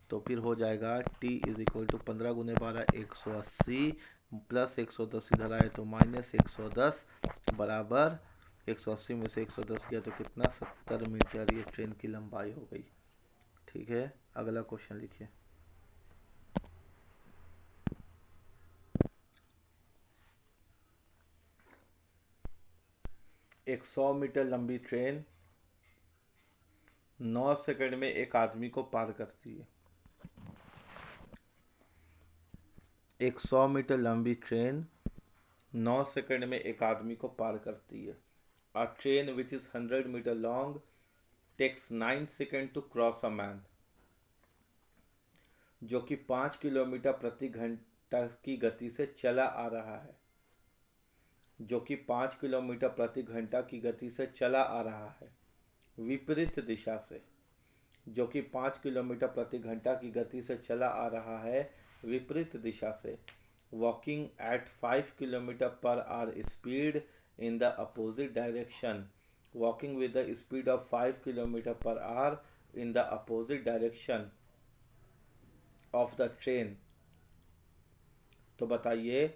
तो फिर हो जाएगा t इज इक्वल टू 15 गुने 12 180 प्लस 110 इधर आए तो माइनस 110 बराबर 180 में से 110 गया तो कितना, 70 मीटर ये ट्रेन की लंबाई हो गई। ठीक है, अगला क्वेश्चन लिखिए। एक 100 मीटर लंबी ट्रेन 9 सेकंड में एक आदमी को पार करती है। एक 100 मीटर लंबी ट्रेन 9 सेकंड में एक आदमी को पार करती है। A train which is 100 meter long takes 9 seconds to cross a man। जो कि 5 किलोमीटर प्रति घंटा की गति से चला आ रहा है। जो कि 5 किलोमीटर प्रति घंटा की गति से चला आ रहा है विपरीत दिशा से। जो कि 5 किलोमीटर प्रति घंटा की गति से चला आ रहा है विपरीत दिशा से। Walking at 5 kilometre per hour speed in the opposite direction। walking with the speed of 5 km per hour in the opposite direction of the train। तो बताइए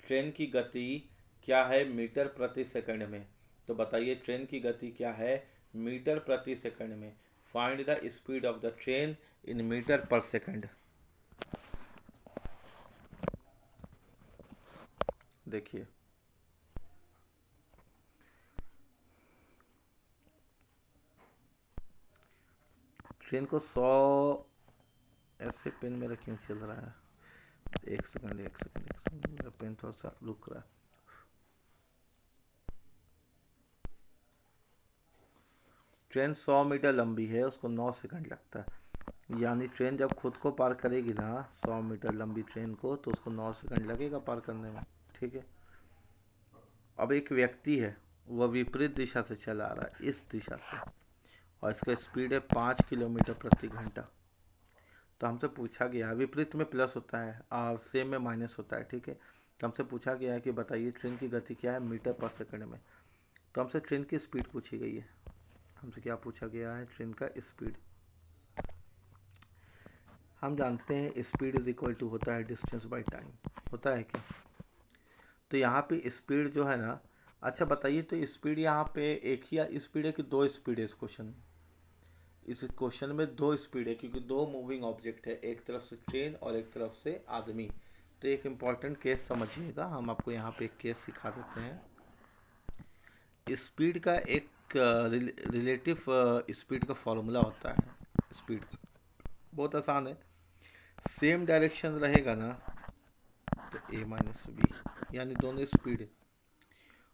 ट्रेन की गति क्या है मीटर प्रति सेकंड में। तो बताइए ट्रेन की गति क्या है मीटर प्रति सेकंड में। Find the speed of the train in metre per second. देखिए ट्रेन को 100 ऐसे पेन मेरा क्यों चल रहा है, एक सेकंड मेरा पेन थोड़ा सा रुक रहा है। ट्रेन 100 मीटर लंबी है, उसको 9 सेकंड लगता है। यानी ट्रेन जब खुद को पार करेगी ना 100 मीटर लंबी ट्रेन को, तो उसको 9 सेकंड लगेगा पार करने में। ठीक है, अब एक व्यक्ति है वह विपरीत दिशा से चला आ रहा है, इस दिशा से, और इसका स्पीड है 5 किलोमीटर प्रति घंटा। तो हमसे पूछा गया, विपरीत में प्लस होता है और सेम में माइनस होता है। ठीक है, तो हमसे पूछा गया है कि बताइए ट्रेन की गति क्या है मीटर पर सेकंड में। तो हमसे ट्रेन की स्पीड पूछी गई है। हमसे क्या पूछा गया है, ट्रेन का स्पीड। हम जानते हैं स्पीड इज इक्वल टू होता है डिस्टेंस बाय टाइम, होता है क्या। तो यहाँ पे स्पीड जो है ना, अच्छा बताइए तो स्पीड यहाँ पे एक ही स्पीड है कि दो स्पीड है इस क्वेश्चन में। इस क्वेश्चन में दो स्पीड है क्योंकि दो मूविंग ऑब्जेक्ट है, एक तरफ से ट्रेन और एक तरफ से आदमी। तो एक इम्पॉर्टेंट केस समझिएगा, हम आपको यहाँ पे एक केस सिखा देते हैं। स्पीड का एक रिलेटिव स्पीड का फॉर्मूला होता है। स्पीड बहुत आसान है, सेम डायरेक्शन रहेगा ना तो a माइनस बी, यानी दोनों स्पीड है,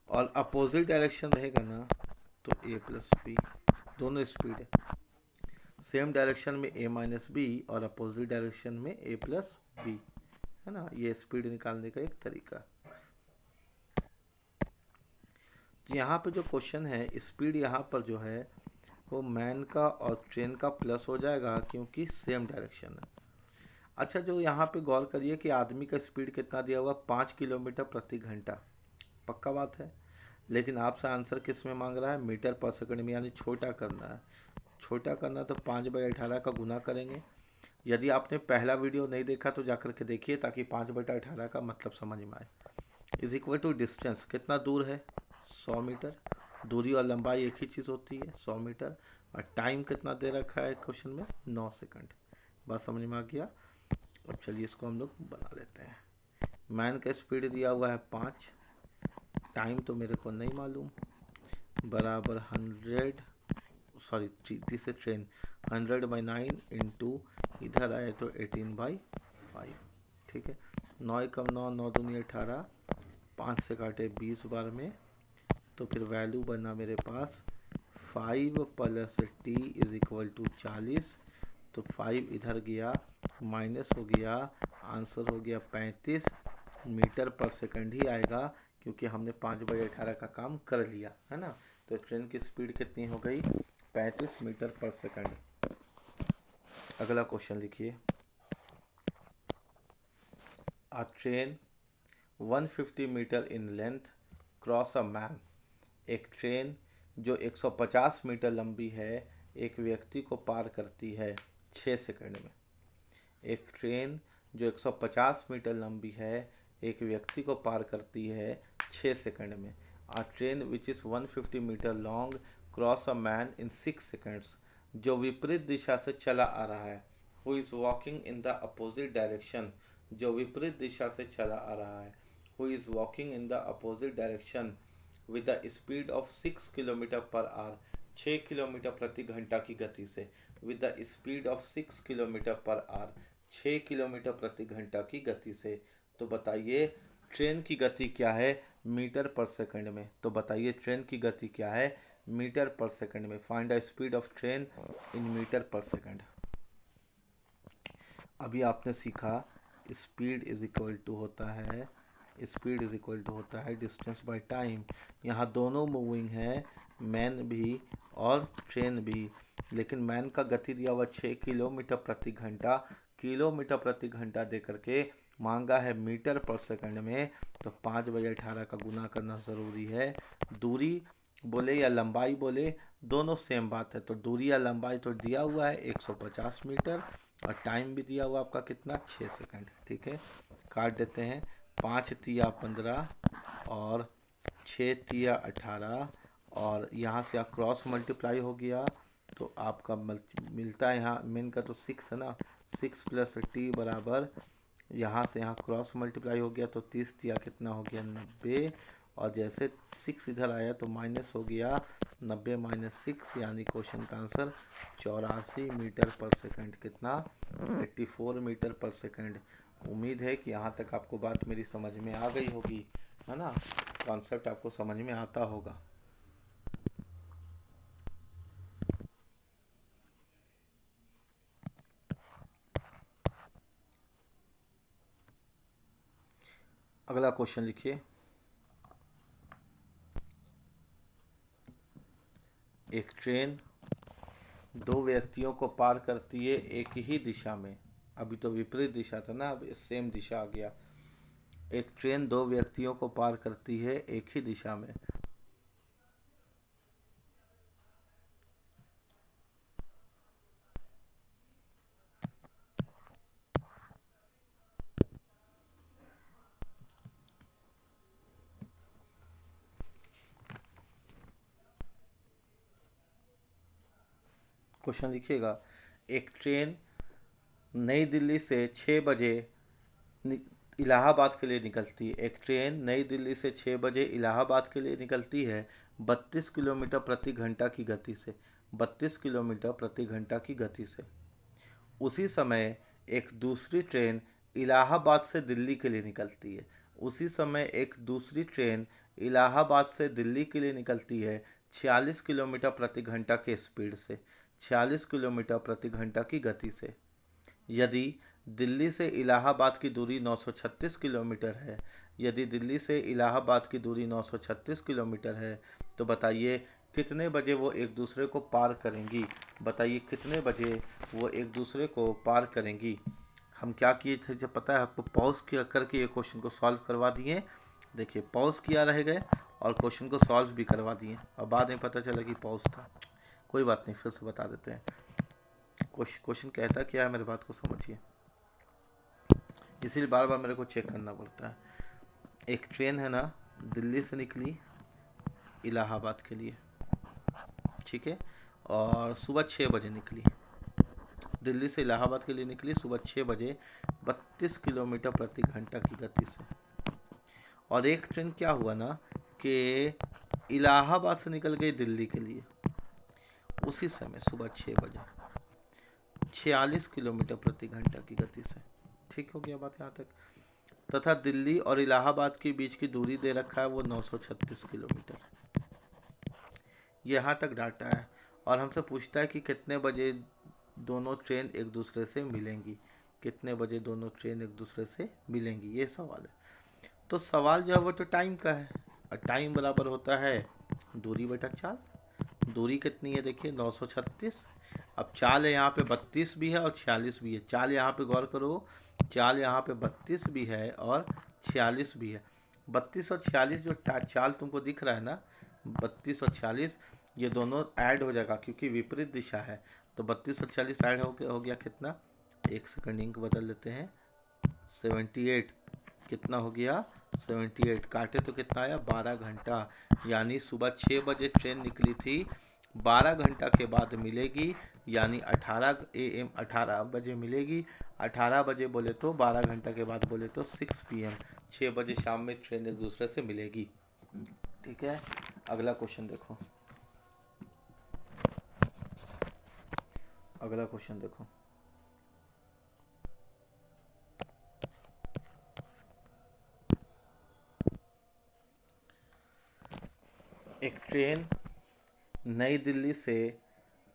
और अपोजिट डायरेक्शन रहेगा ना तो a प्लस बी, दोनों स्पीड है। सेम डायरेक्शन में a माइनस बी और अपोजिट डायरेक्शन में a प्लस बी, है ना। ये स्पीड निकालने का एक तरीका। तो यहाँ पे जो क्वेश्चन है स्पीड यहाँ पर जो है वो मैन का और ट्रेन का प्लस हो जाएगा क्योंकि सेम डायरेक्शन है। अच्छा, जो यहाँ पे गौर करिए कि आदमी का स्पीड कितना दिया हुआ, 5 किलोमीटर प्रति घंटा, पक्का बात है। लेकिन आपसे आंसर किस में मांग रहा है, मीटर पर सेकंड में, यानी छोटा करना है। छोटा करना तो 5/18 का गुना करेंगे। यदि आपने पहला वीडियो नहीं देखा तो जाकर के देखिए ताकि 5/18 का मतलब समझ में आए। इज इक्वल टू डिस्टेंस, कितना दूर है 100 मीटर। दूरी और लंबाई एक ही चीज़ होती है 100 मीटर। और टाइम कितना दे रखा है क्वेश्चन में, 9 सेकंड। बात समझ में आ गया। अब चलिए इसको हम लोग बना लेते हैं। मैन का स्पीड दिया हुआ है 5, टाइम तो मेरे को नहीं मालूम, बराबर 100, सॉरी से ट्रेन 100/9 इंटू इधर आए तो 18/5। ठीक है, 9 कम 9, 9 दूनी 18, 5 से काटे 20 बार में, तो फिर वैल्यू बना मेरे पास 5 + t इज इक्वल टू 40। तो 5 इधर गया, माइनस हो गया, आंसर हो गया 35 मीटर पर सेकंड ही आएगा क्योंकि हमने 5/18 का काम कर लिया, है ना। तो ट्रेन की स्पीड कितनी हो गई, 35 मीटर पर सेकंड। अगला क्वेश्चन लिखिए। A train 150 metre in length cross a man. एक ट्रेन जो 150 मीटर लंबी है एक व्यक्ति को पार करती है 6 सेकंड में। एक ट्रेन जो 150 मीटर लंबी है एक व्यक्ति को पार करती है 6 सेकंड में। A train which is 150 metre long cross a man in 6 seconds, जो विपरीत दिशा से चला आ रहा है, who is walking in the opposite direction, जो विपरीत दिशा से चला आ रहा है, who is walking in the opposite direction with the speed of 6 kilometre per hour, 6 kilometre प्रति घंटा की गति से, with the speed of 6 kilometre per hour, 6 kilometre प्रति घंटा की गति से। तो बताइए ट्रेन की गति क्या है मीटर पर सेकंड में। तो बताइए ट्रेन की गति क्या है मीटर पर सेकंड में। Find the speed of train in metre per second. अभी आपने सीखा स्पीड इज इक्वल टू होता है, स्पीड इज इक्वल टू होता है डिस्टेंस बाय टाइम। यहाँ दोनों मूविंग है, मैन भी और ट्रेन भी, लेकिन मैन का गति दिया हुआ 6 किलोमीटर प्रति घंटा, किलोमीटर प्रति घंटा दे करके मांगा है मीटर पर सेकंड में। तो 5/18 का गुना करना ज़रूरी है। दूरी बोले या लंबाई बोले दोनों सेम बात है। तो दूरी या लंबाई तो दिया हुआ है 150 मीटर और टाइम भी दिया हुआ आपका कितना 6 सेकंड। ठीक है, काट देते हैं। 5 तिया 15 और 6 तिया 18 और यहाँ से आप क्रॉस मल्टीप्लाई हो गया तो आपका मिलता है यहाँ मेन का तो 6 है ना, 6 + t बराबर यहाँ से यहाँ क्रॉस मल्टीप्लाई हो गया तो 30 तिया कितना हो गया 90 और जैसे 6 इधर आया तो माइनस हो गया 90 - 6 यानी क्वेश्चन का आंसर 84 मीटर पर सेकंड। कितना 84 मीटर पर सेकंड। उम्मीद है कि यहाँ तक आपको बात मेरी समझ में आ गई होगी, है ना, कॉन्सेप्ट आपको समझ में आता होगा। अगला क्वेश्चन लिखिए। एक ट्रेन 2 व्यक्तियों को पार करती है एक ही दिशा में। अभी तो विपरीत दिशा था ना, अब सेम दिशा आ गया। एक ट्रेन 2 व्यक्तियों को पार करती है एक ही दिशा में। क्वेश्चन लिखिएगा। एक ट्रेन नई दिल्ली से 6 बजे इलाहाबाद के लिए निकलती है। एक ट्रेन नई दिल्ली से 6 बजे इलाहाबाद के लिए निकलती है 32 किलोमीटर प्रति घंटा की गति से, 32 किलोमीटर प्रति घंटा की गति से। उसी समय एक दूसरी ट्रेन इलाहाबाद से दिल्ली के लिए निकलती है। उसी समय एक दूसरी ट्रेन इलाहाबाद से दिल्ली के लिए निकलती है 46 किलोमीटर प्रति घंटा के स्पीड से, 46 किलोमीटर प्रति घंटा की गति से। यदि दिल्ली से इलाहाबाद की दूरी 936 किलोमीटर है, यदि दिल्ली से इलाहाबाद की दूरी 936 किलोमीटर है, तो बताइए कितने बजे वो एक दूसरे को पार करेंगी। बताइए कितने बजे वो एक दूसरे को पार करेंगी। हम क्या किए थे जब पता है आपको, पॉज किया करके ये क्वेश्चन को सॉल्व करवा दिए। देखिए पॉज किया रह गए और क्वेश्चन को सॉल्व भी करवा दिए और बाद में पता चला कि पॉज था। कोई बात नहीं, फिर से बता देते हैं। क्वेश्चन कहता क्या है, मेरी बात को समझिए, इसीलिए बार बार मेरे को चेक करना पड़ता है। एक ट्रेन है ना, दिल्ली से निकली इलाहाबाद के लिए, ठीक है, और सुबह 6 बजे निकली। दिल्ली से इलाहाबाद के लिए निकली सुबह 6 बजे 32 किलोमीटर प्रति घंटा की गति से। और एक ट्रेन क्या हुआ ना कि इलाहाबाद से निकल गई दिल्ली के लिए उसी समय सुबह 6 बजे 46 किलोमीटर प्रति घंटा की गति से। ठीक हो गया बात यहाँ तक। तथा दिल्ली और इलाहाबाद के बीच की दूरी दे रखा है वो 936 किलोमीटर। यहाँ तक डाटा है और हमसे पूछता है कि कितने बजे दोनों ट्रेन एक दूसरे से मिलेंगी, कितने बजे दोनों ट्रेन एक दूसरे से मिलेंगी, ये सवाल है। तो सवाल जो है वो तो टाइम का है और टाइम बराबर होता है दूरी बटा चाल। दूरी कितनी है देखिए 936। अब चाल है यहाँ पे 32 भी है और 46 भी है। चाल यहाँ पे गौर करो, चाल यहाँ पे 32 भी है और 46 भी है। 32 और 46 जो चाल तुमको दिख रहा है ना, 32 और 46 ये दोनों ऐड हो जाएगा क्योंकि विपरीत दिशा है। तो 32 और 40 ऐड हो गया कितना, एक सेकंड इंक बदल लेते हैं, 78 कितना हो गया 78 काटे तो कितना आया 12 घंटा, यानी सुबह 6 बजे ट्रेन निकली थी, 12 घंटा के बाद मिलेगी, यानी 18 AM 18 बजे मिलेगी। 18 बजे बोले तो 12 घंटा के बाद बोले तो 6 PM, 6 बजे शाम में ट्रेन एक दूसरे से मिलेगी। ठीक है, अगला क्वेश्चन देखो, अगला क्वेश्चन देखो। एक ट्रेन नई दिल्ली से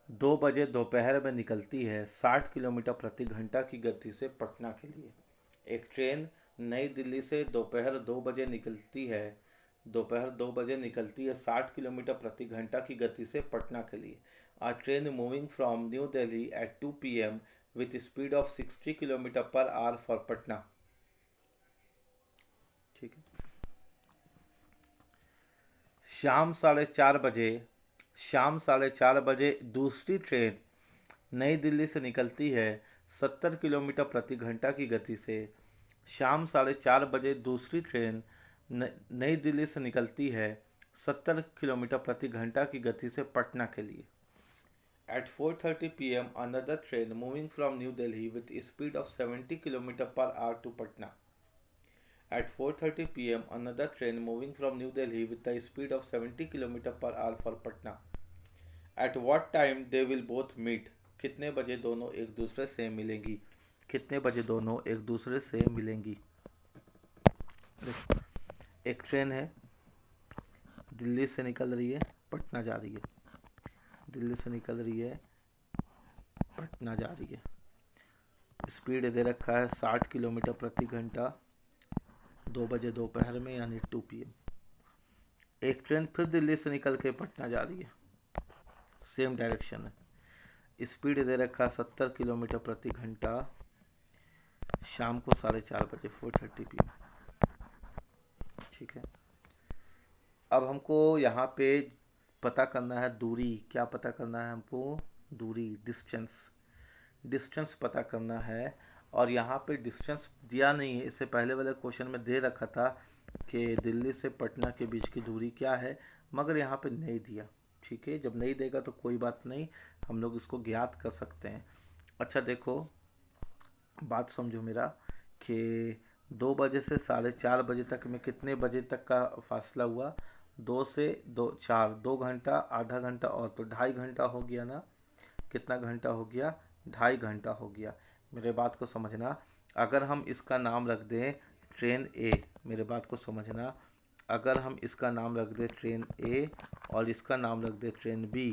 2 बजे दोपहर में निकलती है 60 किलोमीटर प्रति घंटा की गति से पटना के लिए। एक ट्रेन नई दिल्ली से दोपहर 2 बजे निकलती है 60 किलोमीटर प्रति घंटा की गति से पटना के लिए। A train moving from New Delhi at 2 PM with speed of 60 kilometre per hour for Patna. ठीक है, शाम 4:30 बजे दूसरी ट्रेन नई दिल्ली से निकलती है 70 किलोमीटर प्रति घंटा की गति से। शाम 4:30 बजे दूसरी ट्रेन नई दिल्ली से निकलती है 70 किलोमीटर प्रति घंटा की गति से पटना के लिए। At 4:30 PM another train moving from New Delhi with a speed of 70 kilometer per hour to Patna. At 4:30 PM another train moving from New Delhi with a speed of 70 kilometer per hour for Patna. At what time they will both meet? कितने बजे दोनों एक दूसरे से मिलेंगी? कितने बजे दोनों एक दूसरे से मिलेंगी? एक ट्रेन है, दिल्ली से निकल रही है, पटना जा रही है। दिल्ली से निकल रही है, पटना जा रही है। स्पीड दे रखा है 60 किलोमीटर प्रति घंटा, 2 बजे दोपहर में, यानी 2 PM। एक ट्रेन फिर दिल्ली से निकल के पटना जा रही है, सेम डायरेक्शन है। स्पीड दे रखा है 70 किलोमीटर प्रति घंटा, शाम को 4:30 बजे, 4:30 PM। ठीक है, अब हमको यहाँ पे पता करना है दूरी। क्या पता करना है हमको? दूरी, डिस्टेंस पता करना है। और यहाँ पे डिस्टेंस दिया नहीं है, इससे पहले वाले क्वेश्चन में दे रखा था कि दिल्ली से पटना के बीच की दूरी क्या है, मगर यहाँ पे नहीं दिया। ठीक है, जब नहीं देगा तो कोई बात नहीं, हम लोग इसको ज्ञात कर सकते हैं। अच्छा देखो, बात समझो मेरा, कि 2 बजे से 4:30 बजे तक में कितने बजे तक का फासला हुआ? 2 से 4, 2 घंटा, आधा घंटा और तो 2.5 घंटा हो गया ना। कितना घंटा हो गया? 2.5 घंटा हो गया। मेरे बात को समझना, अगर हम इसका नाम रख दें ट्रेन ए, मेरे बात को समझना, अगर हम इसका नाम रख दें ट्रेन ए और इसका नाम रख दें ट्रेन बी,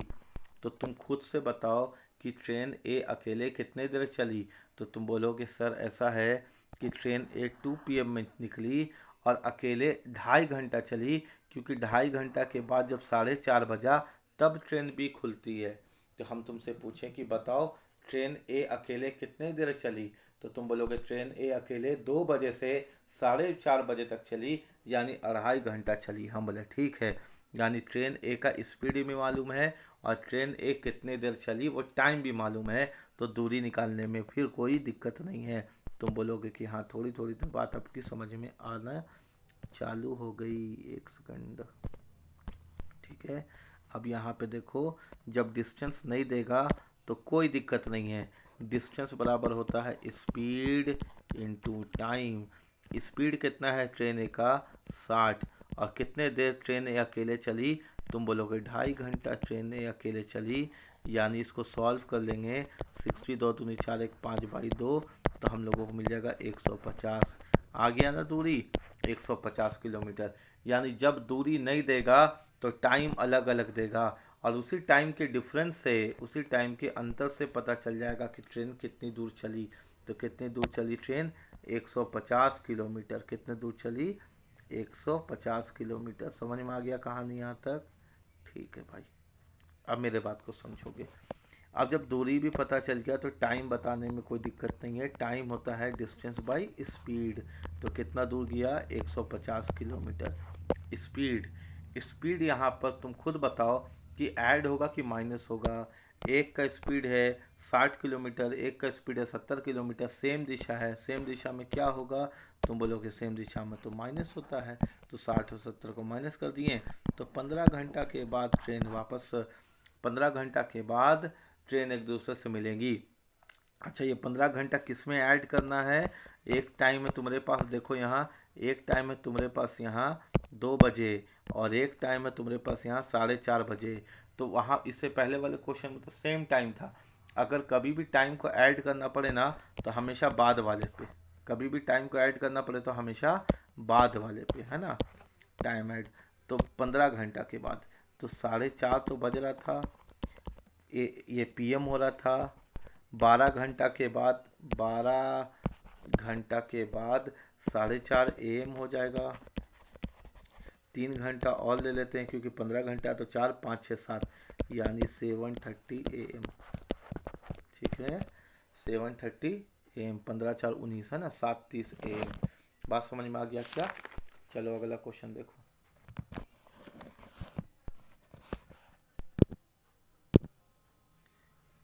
तो तुम खुद से बताओ कि ट्रेन ए अकेले कितने देर चली? तो तुम बोलोगे सर ऐसा है कि ट्रेन ए 2 PM में निकली और अकेले 2.5 घंटा चली, क्योंकि 2.5 घंटा के बाद जब 4:30 बजा तब ट्रेन बी खुलती है। तो हम तुमसे पूछें कि बताओ ट्रेन ए अकेले कितने देर चली, तो तुम बोलोगे ट्रेन ए अकेले 2 बजे से 4:30 बजे तक चली, यानी 2.5 घंटा चली। हम बोले ठीक है, यानी ट्रेन ए का स्पीड भी मालूम है और ट्रेन ए कितने देर चली वो टाइम भी मालूम है, तो दूरी निकालने में फिर कोई दिक्कत नहीं है। तुम बोलोगे कि हाँ, थोड़ी थोड़ी तो बात आपकी समझ में आना चालू हो गई। 1 सेकंड। ठीक है, अब यहाँ पे देखो, जब डिस्टेंस नहीं देगा तो कोई दिक्कत नहीं है। डिस्टेंस बराबर होता है स्पीड इनटू टाइम। स्पीड कितना है ट्रेन ए का? 60। और कितने देर ट्रेन ए अकेले चली? तुम बोलोगे 2.5 घंटा ट्रेन ए अकेले चली, यानी इसको सॉल्व कर लेंगे। 60 2 दूनी 4 1 5/2, तो हम लोगों को मिल जाएगा 150। आ गया ना दूरी? 150 किलोमीटर। यानी जब दूरी नहीं देगा तो टाइम अलग अलग देगा, और उसी टाइम के डिफरेंस से, उसी टाइम के अंतर से पता चल जाएगा कि ट्रेन कितनी दूर चली। तो कितनी दूर चली ट्रेन? 150 किलोमीटर। कितने दूर चली? 150 किलोमीटर। समझ में आ गया कहानी यहाँ तक? ठीक है भाई, अब मेरे बात को समझोगे। अब जब दूरी भी पता चल गया तो टाइम बताने में कोई दिक्कत नहीं है। टाइम होता है डिस्टेंस बाय स्पीड। तो कितना दूर गया? 150 किलोमीटर। स्पीड यहाँ पर तुम खुद बताओ कि ऐड होगा कि माइनस होगा? एक का स्पीड है 60 किलोमीटर, एक का स्पीड है 70 किलोमीटर, सेम दिशा है, सेम दिशा में क्या होगा, तुम बोलोगे सेम दिशा में तो माइनस होता है, तो 60 और 70 को माइनस कर दिए, तो 15 घंटा के बाद ट्रेन वापस 15 घंटा के बाद ट्रेन एक दूसरे से मिलेंगी। अच्छा, ये 15 घंटा किस में ऐड करना है, एक टाइम है तुम्हारे पास, देखो यहाँ एक टाइम है तुम्हारे पास यहाँ 2 बजे, और एक टाइम है तुम्हारे पास यहाँ 4:30 बजे। तो वहाँ इससे पहले वाले क्वेश्चन में तो सेम टाइम था, अगर कभी भी टाइम को ऐड करना पड़े ना तो हमेशा बाद वाले पे, कभी भी टाइम को ऐड करना पड़े तो हमेशा बाद वाले पे, है ना, टाइम ऐड। तो 15 घंटा के बाद, तो 4:30 तो बज रहा था, ये पीएम हो रहा था, 12 घंटा के बाद, 12 घंटा के बाद 4:30 एम हो जाएगा। 3 घंटा और ले लेते हैं क्योंकि 15 घंटा तो 4 5 6 7 यानी 7:30 AM। ठीक है, 7:30 AM, 15 4 19 है ना, 7:30 AM। बात समझ में आ गया क्या? चलो अगला क्वेश्चन देखो।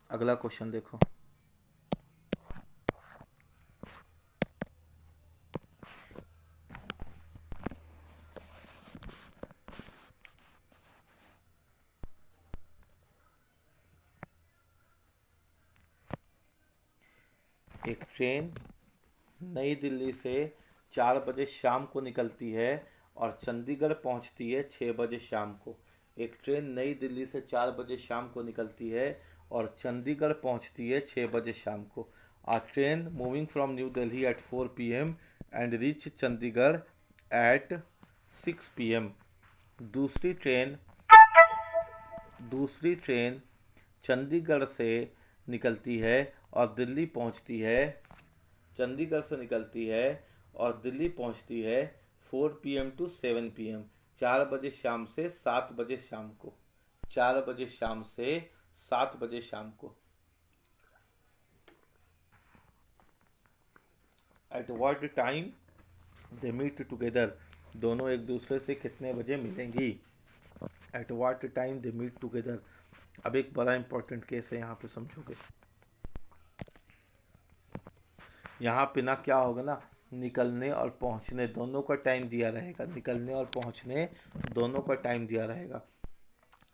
अगला क्वेश्चन देखो। एक ट्रेन नई दिल्ली से 4 बजे शाम को निकलती है और चंडीगढ़ पहुंचती है 6 बजे शाम को। एक ट्रेन नई दिल्ली से 4 बजे शाम को निकलती है और चंडीगढ़ पहुंचती है 6 बजे शाम को। A train moving from New Delhi at 4 PM and reach Chandigarh at 6 PM। दूसरी ट्रेन चंडीगढ़ से निकलती है और दिल्ली पहुंचती है, चंडीगढ़ से निकलती है और दिल्ली पहुंचती है 4 PM टू 7 PM, 4 बजे शाम से 7 बजे शाम को, 4 बजे शाम से 7 बजे शाम को। At what time they meet together, दोनों एक दूसरे से कितने बजे मिलेंगी। At what time they meet together. अब एक बड़ा इंपॉर्टेंट केस है, यहाँ पे समझोगे। यहाँ पे ना क्या होगा ना, निकलने और पहुँचने दोनों का टाइम दिया रहेगा, निकलने और पहुँचने दोनों का टाइम दिया रहेगा।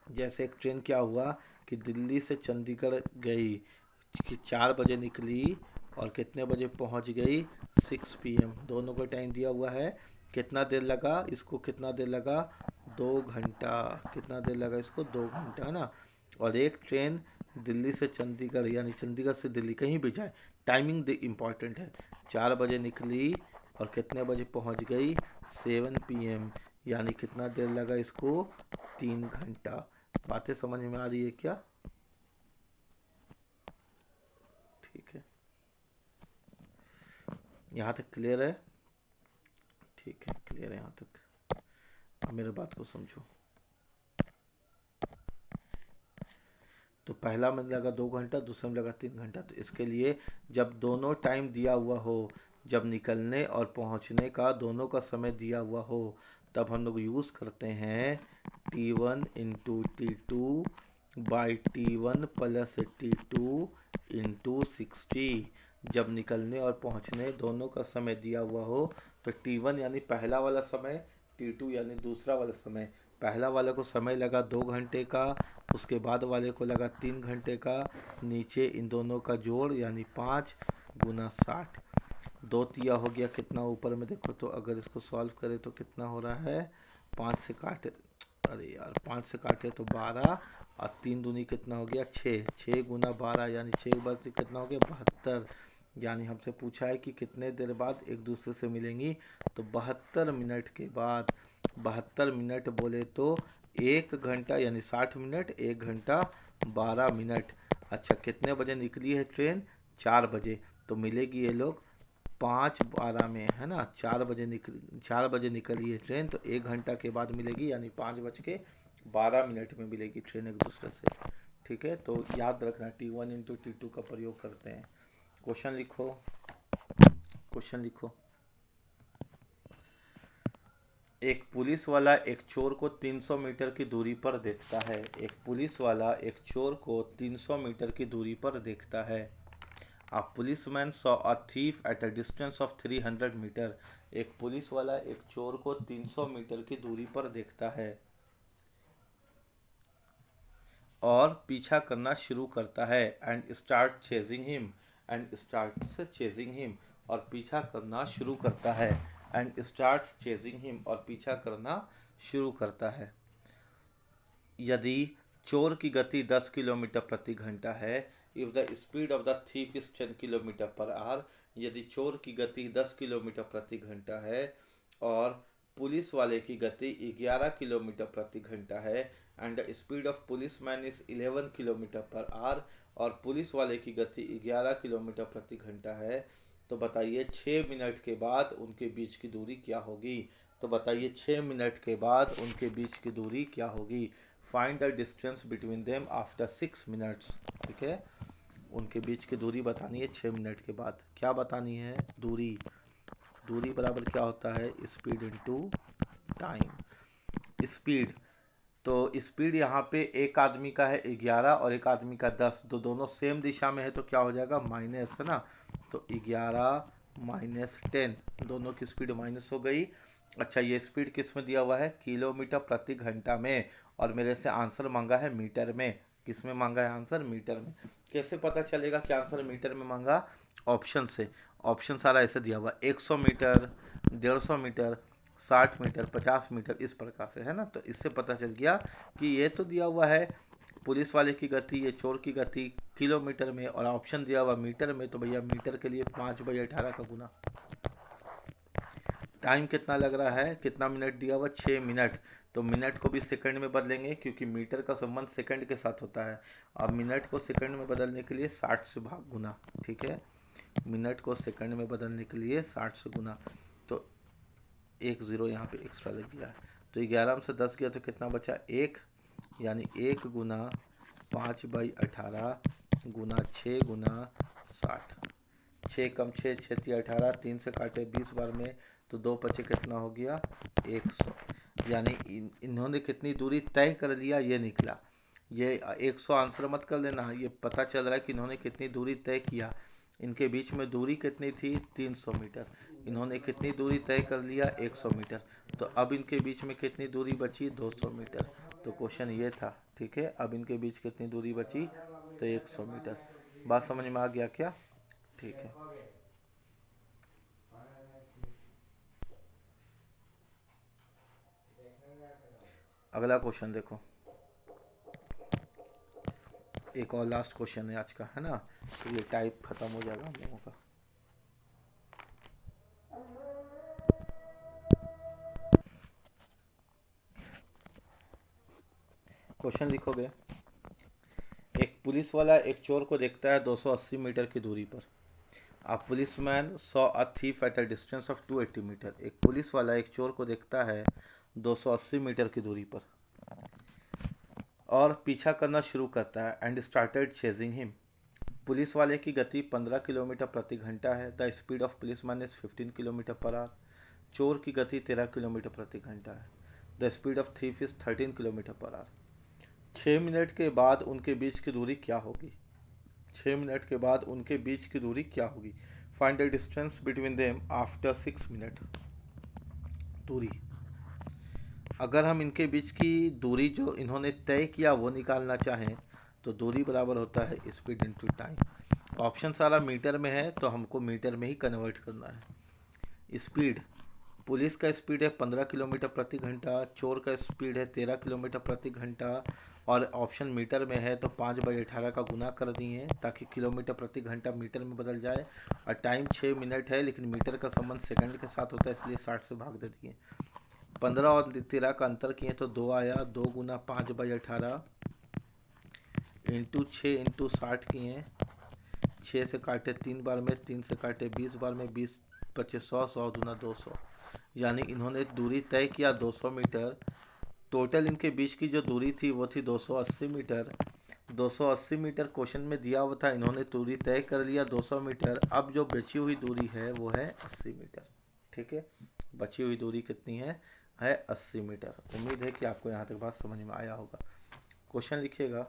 जैसे एक ट्रेन क्या हुआ कि दिल्ली से चंडीगढ़ गई कि 4 बजे निकली और कितने बजे पहुँच गई, 6 PM, दोनों का टाइम दिया हुआ है। कितना देर लगा इसको, कितना देर लगा, 2 घंटा, कितना देर लगा इसको, 2 घंटा, है ना। और एक ट्रेन दिल्ली से चंडीगढ़ यानी चंडीगढ़ से दिल्ली कहीं भी जाए, टाइमिंग इम्पॉर्टेंट है, 4 बजे निकली और कितने बजे पहुंच गई, 7 PM, यानी कितना देर लगा इसको, 3 घंटा। बातें समझ में आ रही है क्या? ठीक है, यहाँ तक क्लियर है? ठीक है, क्लियर है यहाँ तक। अब मेरे बात को समझो। तो पहला में लगा 2 घंटा, दूसरे में लगा 3 घंटा। तो इसके लिए जब दोनों टाइम दिया हुआ हो, जब निकलने और पहुंचने का दोनों का समय दिया हुआ हो, तब हम लोग यूज़ करते हैं T1 into T2 by T1 plus T2 into 60। जब निकलने और पहुंचने दोनों का समय दिया हुआ हो तो T1 यानी पहला वाला समय, T2 यानी दूसरा वाला समय। पहला वाले को समय लगा 2 घंटे का, उसके बाद वाले को लगा 3 घंटे का, नीचे इन दोनों का जोड़ यानी 5 गुना 60। 2 तिया हो गया कितना, ऊपर में देखो तो अगर इसको सॉल्व करें तो कितना हो रहा है, 5 से काटे, अरे यार 5 से काटे तो 12 और 3 दूनी कितना हो गया, 6, 6 गुना 12 यानी 6 बार से कितना हो गया, 72। यानी हमसे पूछा है कि कितने देर बाद एक दूसरे से मिलेंगी, तो 72 मिनट के बाद। 72 मिनट बोले तो 1 घंटा यानी 60 मिनट, 1 घंटा 12 मिनट। अच्छा, कितने बजे निकली है ट्रेन, 4 बजे, तो मिलेगी ये लोग 5:12 में, है ना। 4 बजे निकली है ट्रेन तो 1 घंटा के बाद मिलेगी यानी 5:12 मिनट में मिलेगी ट्रेन एक दूसरे से। ठीक है, तो याद रखना T1 इंटू T2 का प्रयोग करते हैं। क्वेश्चन लिखो, क्वेश्चन लिखो। एक पुलिस वाला एक चोर को 300 मीटर की दूरी पर देखता है। एक पुलिस वाला एक चोर को 300 मीटर की दूरी पर देखता है। A policeman saw a thief at a distance of 300 metre. एक पुलिस वाला एक चोर को 300 मीटर की दूरी पर देखता है और पीछा करना शुरू करता है। एंड स्टार्ट चेजिंग हिम और पीछा करना शुरू करता है। एंड स्टार्ट चेजिंग हिम और पीछा करना शुरू करता है। यदि चोर की गति 10 किलोमीटर प्रति घंटा है, if the speed of the thief is 10 kilometre per our, यदि चोर की गति 10 किलोमीटर प्रति घंटा है और पुलिस वाले की गति 11 किलोमीटर प्रति घंटा है, and the speed of police man is 11 kilometre per our, और पुलिस वाले की गति 11 किलोमीटर प्रति घंटा है, तो बताइए 6 मिनट के बाद उनके बीच की दूरी क्या होगी। तो बताइए 6 मिनट के बाद उनके बीच की दूरी क्या होगी। Find the distance between them after 6 minutes. ठीक है, उनके बीच की दूरी बतानी है 6 मिनट के बाद। क्या बतानी है? दूरी। दूरी बराबर क्या होता है? Speed into time. स्पीड, तो स्पीड यहाँ पे एक आदमी का है 11 और एक आदमी का 10, तो दोनों सेम दिशा में है तो क्या हो जाएगा? माइनस, है ना। तो 11 माइनस 10, दोनों की स्पीड माइनस हो गई। अच्छा, ये स्पीड किस में दिया हुआ है? किलोमीटर प्रति घंटा में, और मेरे से आंसर मांगा है मीटर में। किस में मांगा है आंसर? मीटर में। कैसे पता चलेगा कि आंसर मीटर में मांगा? ऑप्शन से। ऑप्शन सारा ऐसे दिया हुआ, 100 मीटर, 150 मीटर, 60 मीटर, 50 मीटर, इस प्रकार से, है ना। तो इससे पता चल गया कि ये तो दिया हुआ है पुलिस वाले की गति, ये चोर की गति किलोमीटर में, और ऑप्शन दिया हुआ मीटर में, तो भैया मीटर के लिए 5/18 का गुना। टाइम कितना लग रहा है? कितना मिनट दिया हुआ? 6 मिनट। तो मिनट को भी सेकंड में बदलेंगे क्योंकि मीटर का संबंध सेकंड के साथ होता है। अब मिनट को सेकंड में बदलने के लिए 60 से भाग गुना। ठीक है, मिनट को सेकंड में बदलने के लिए 60 से गुना। तो 1 0 यहाँ पे एक्स्ट्रा लग गया है। तो 11 में से 10 गया तो कितना बचा? 1, यानी 1 गुना 5/18 गुना 6 गुना 60। 6 कम 6, 6 × 18, 3 से काटे 20 बार में, तो 2 बचे, कितना हो गया? 100। यानी इन्होंने कितनी दूरी तय कर लिया, ये निकला। ये 100 आंसर मत कर लेना, ये पता चल रहा है कि इन्होंने कितनी दूरी तय किया। इनके बीच में दूरी कितनी थी? 300 मीटर। इन्होंने कितनी दूरी तय कर लिया? 100 मीटर। तो अब इनके बीच में कितनी दूरी बची? 200 मीटर। तो क्वेश्चन ये था। ठीक है, अब इनके बीच कितनी दूरी बची? तो 100 मीटर। बात समझ में आ गया क्या? ठीक है, अगला क्वेश्चन देखो। एक और लास्ट क्वेश्चन है आज का, है ना। तो ये टाइप खत्म हो जाएगा हम लोगों का। क्वेश्चन लिखोगे, एक पुलिस वाला एक चोर को देखता है 280 मीटर की दूरी पर। A policeman saw a thief at a distance of 280 metre. एक पुलिस वाला एक चोर को देखता है 280 मीटर की दूरी पर और पीछा करना शुरू करता है। And started chasing him. Police वाले की गति 15 किलोमीटर प्रति घंटा है। The speed of policeman is 15 kilometre per our. चोर की गति 13 किलोमीटर प्रति घंटा है। The speed of thief is 13 kilometre per hour. 6 minute के बाद उनके बीच की दूरी क्या होगी? 6 मिनट के बाद उनके बीच की दूरी क्या होगी? Find the distance between them after 6 minute. दूरी, अगर हम इनके बीच की दूरी जो इन्होंने तय किया वो निकालना चाहें तो दूरी बराबर होता है स्पीड इनटू टाइम। ऑप्शन सारा मीटर में है तो हमको मीटर में ही कन्वर्ट करना है। स्पीड, पुलिस का स्पीड है 15 किलोमीटर प्रति घंटा, चोर का स्पीड है 13 किलोमीटर प्रति घंटा, और ऑप्शन मीटर में है तो 5/18 का गुना कर दिए ताकि किलोमीटर प्रति घंटा मीटर में बदल जाए। और टाइम 6 मिनट है लेकिन मीटर का संबंध सेकंड के साथ होता है इसलिए 60 से भाग दे दिए। 15 और 13 का अंतर किए तो 2 आया। 2 गुना 5/18 इंटू 6 इंटू 60 किए। 6 से काटे 3 बार में, 3 से काटे 20 बार में, 20 बचे 100, 100 दूना 200। यानी इन्होंने दूरी तय किया 200 मीटर। टोटल इनके बीच की जो दूरी थी वो थी 280 मीटर। 280 मीटर क्वेश्चन में दिया हुआ था, इन्होंने दूरी तय कर लिया 200 मीटर। अब जो बची हुई दूरी है वो है 80 मीटर। ठीक है, बची हुई दूरी कितनी है? है 80 मीटर। उम्मीद है कि आपको यहाँ तक बात समझ में आया होगा। क्वेश्चन लिखिएगा।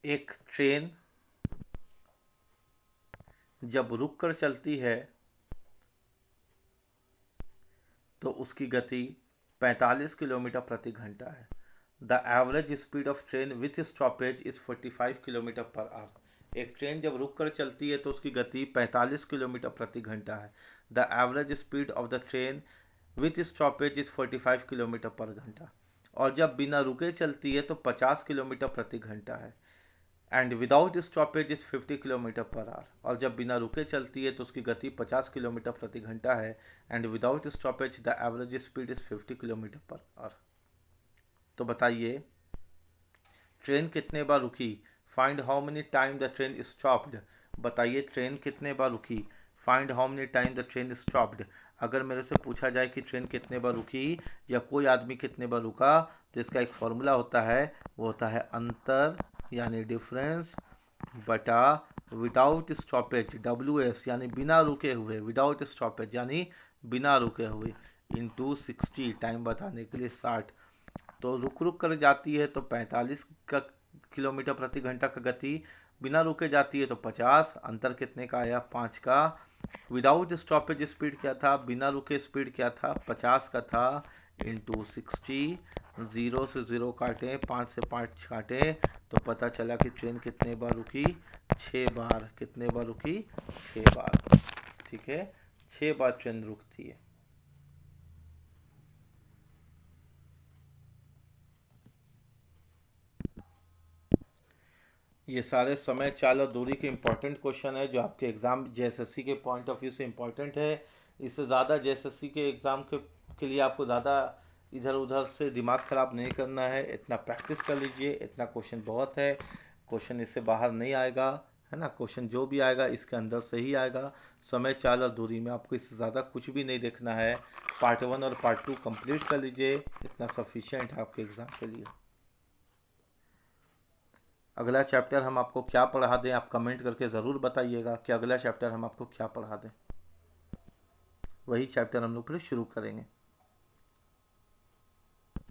एक ट्रेन जब रुक कर चलती है तो उसकी गति 45 किलोमीटर प्रति घंटा है। The average speed of train with stoppage is 45 kilometre per our. एक ट्रेन जब रुक कर चलती है तो उसकी गति 45 किलोमीटर प्रति घंटा है। The average speed of the train with stoppage is 45 kilometre पर घंटा। और जब बिना रुके चलती है तो 50 किलोमीटर प्रति घंटा है। And without stoppage is 50 kilometre per our. और जब बिना रुके चलती है तो उसकी गति 50 किलोमीटर प्रति घंटा है। And without stoppage the average speed is 50 kilometre per hour. तो बताइए ट्रेन कितने बार रुकी। Find how many time the train stopped. बताइए ट्रेन कितने बार रुकी। Find how many time the train stopped. अगर मेरे से पूछा जाए कि ट्रेन कितने बार रुकी या कोई आदमी कितने बार रुका, तो इसका एक फॉर्मूला होता है, वो होता है अंतर यानी डिफरेंस बटा विदाउट स्टॉपेज WS यानी बिना रुके हुए, विदाउट स्टॉपेज यानी बिना रुके हुए, इंटू 60 टाइम बताने के लिए 60। तो रुक रुक कर जाती है तो 45 का किलोमीटर प्रति घंटा का गति, बिना रुके जाती है तो 50, अंतर कितने का आया 5 का। विदाउट स्टॉपेज स्पीड क्या था, बिना रुके स्पीड क्या था 50 का था, इंटू 60। 0 से 0 काटें, 5 से 5 काटें तो पता चला कि ट्रेन कितने बार रुकी 6 बार। कितने बार रुकी 6 बार। ठीक है, 6 बार ट्रेन रुकती है। ये सारे समय चाल और दूरी के इम्पोर्टेंट क्वेश्चन है जो आपके एग्ज़ाम JSSC के पॉइंट ऑफ व्यू से इम्पोर्टेंट है। इससे ज़्यादा JSSC के एग्ज़ाम के लिए आपको ज़्यादा इधर उधर से दिमाग ख़राब नहीं करना है। इतना प्रैक्टिस कर लीजिए, इतना क्वेश्चन बहुत है। क्वेश्चन इससे बाहर नहीं आएगा, है ना। क्वेश्चन जो भी आएगा इसके अंदर से ही आएगा। समय चाल और दूरी में आपको इससे ज़्यादा कुछ भी नहीं देखना है। पार्ट 1 और पार्ट 2 कंप्लीट कर लीजिए, इतना सफिशिएंट है आपके एग्ज़ाम के लिए। अगला चैप्टर हम आपको क्या पढ़ा दें, आप कमेंट करके ज़रूर बताइएगा कि अगला चैप्टर हम आपको क्या पढ़ा दें। वही चैप्टर हम लोग फिर शुरू करेंगे।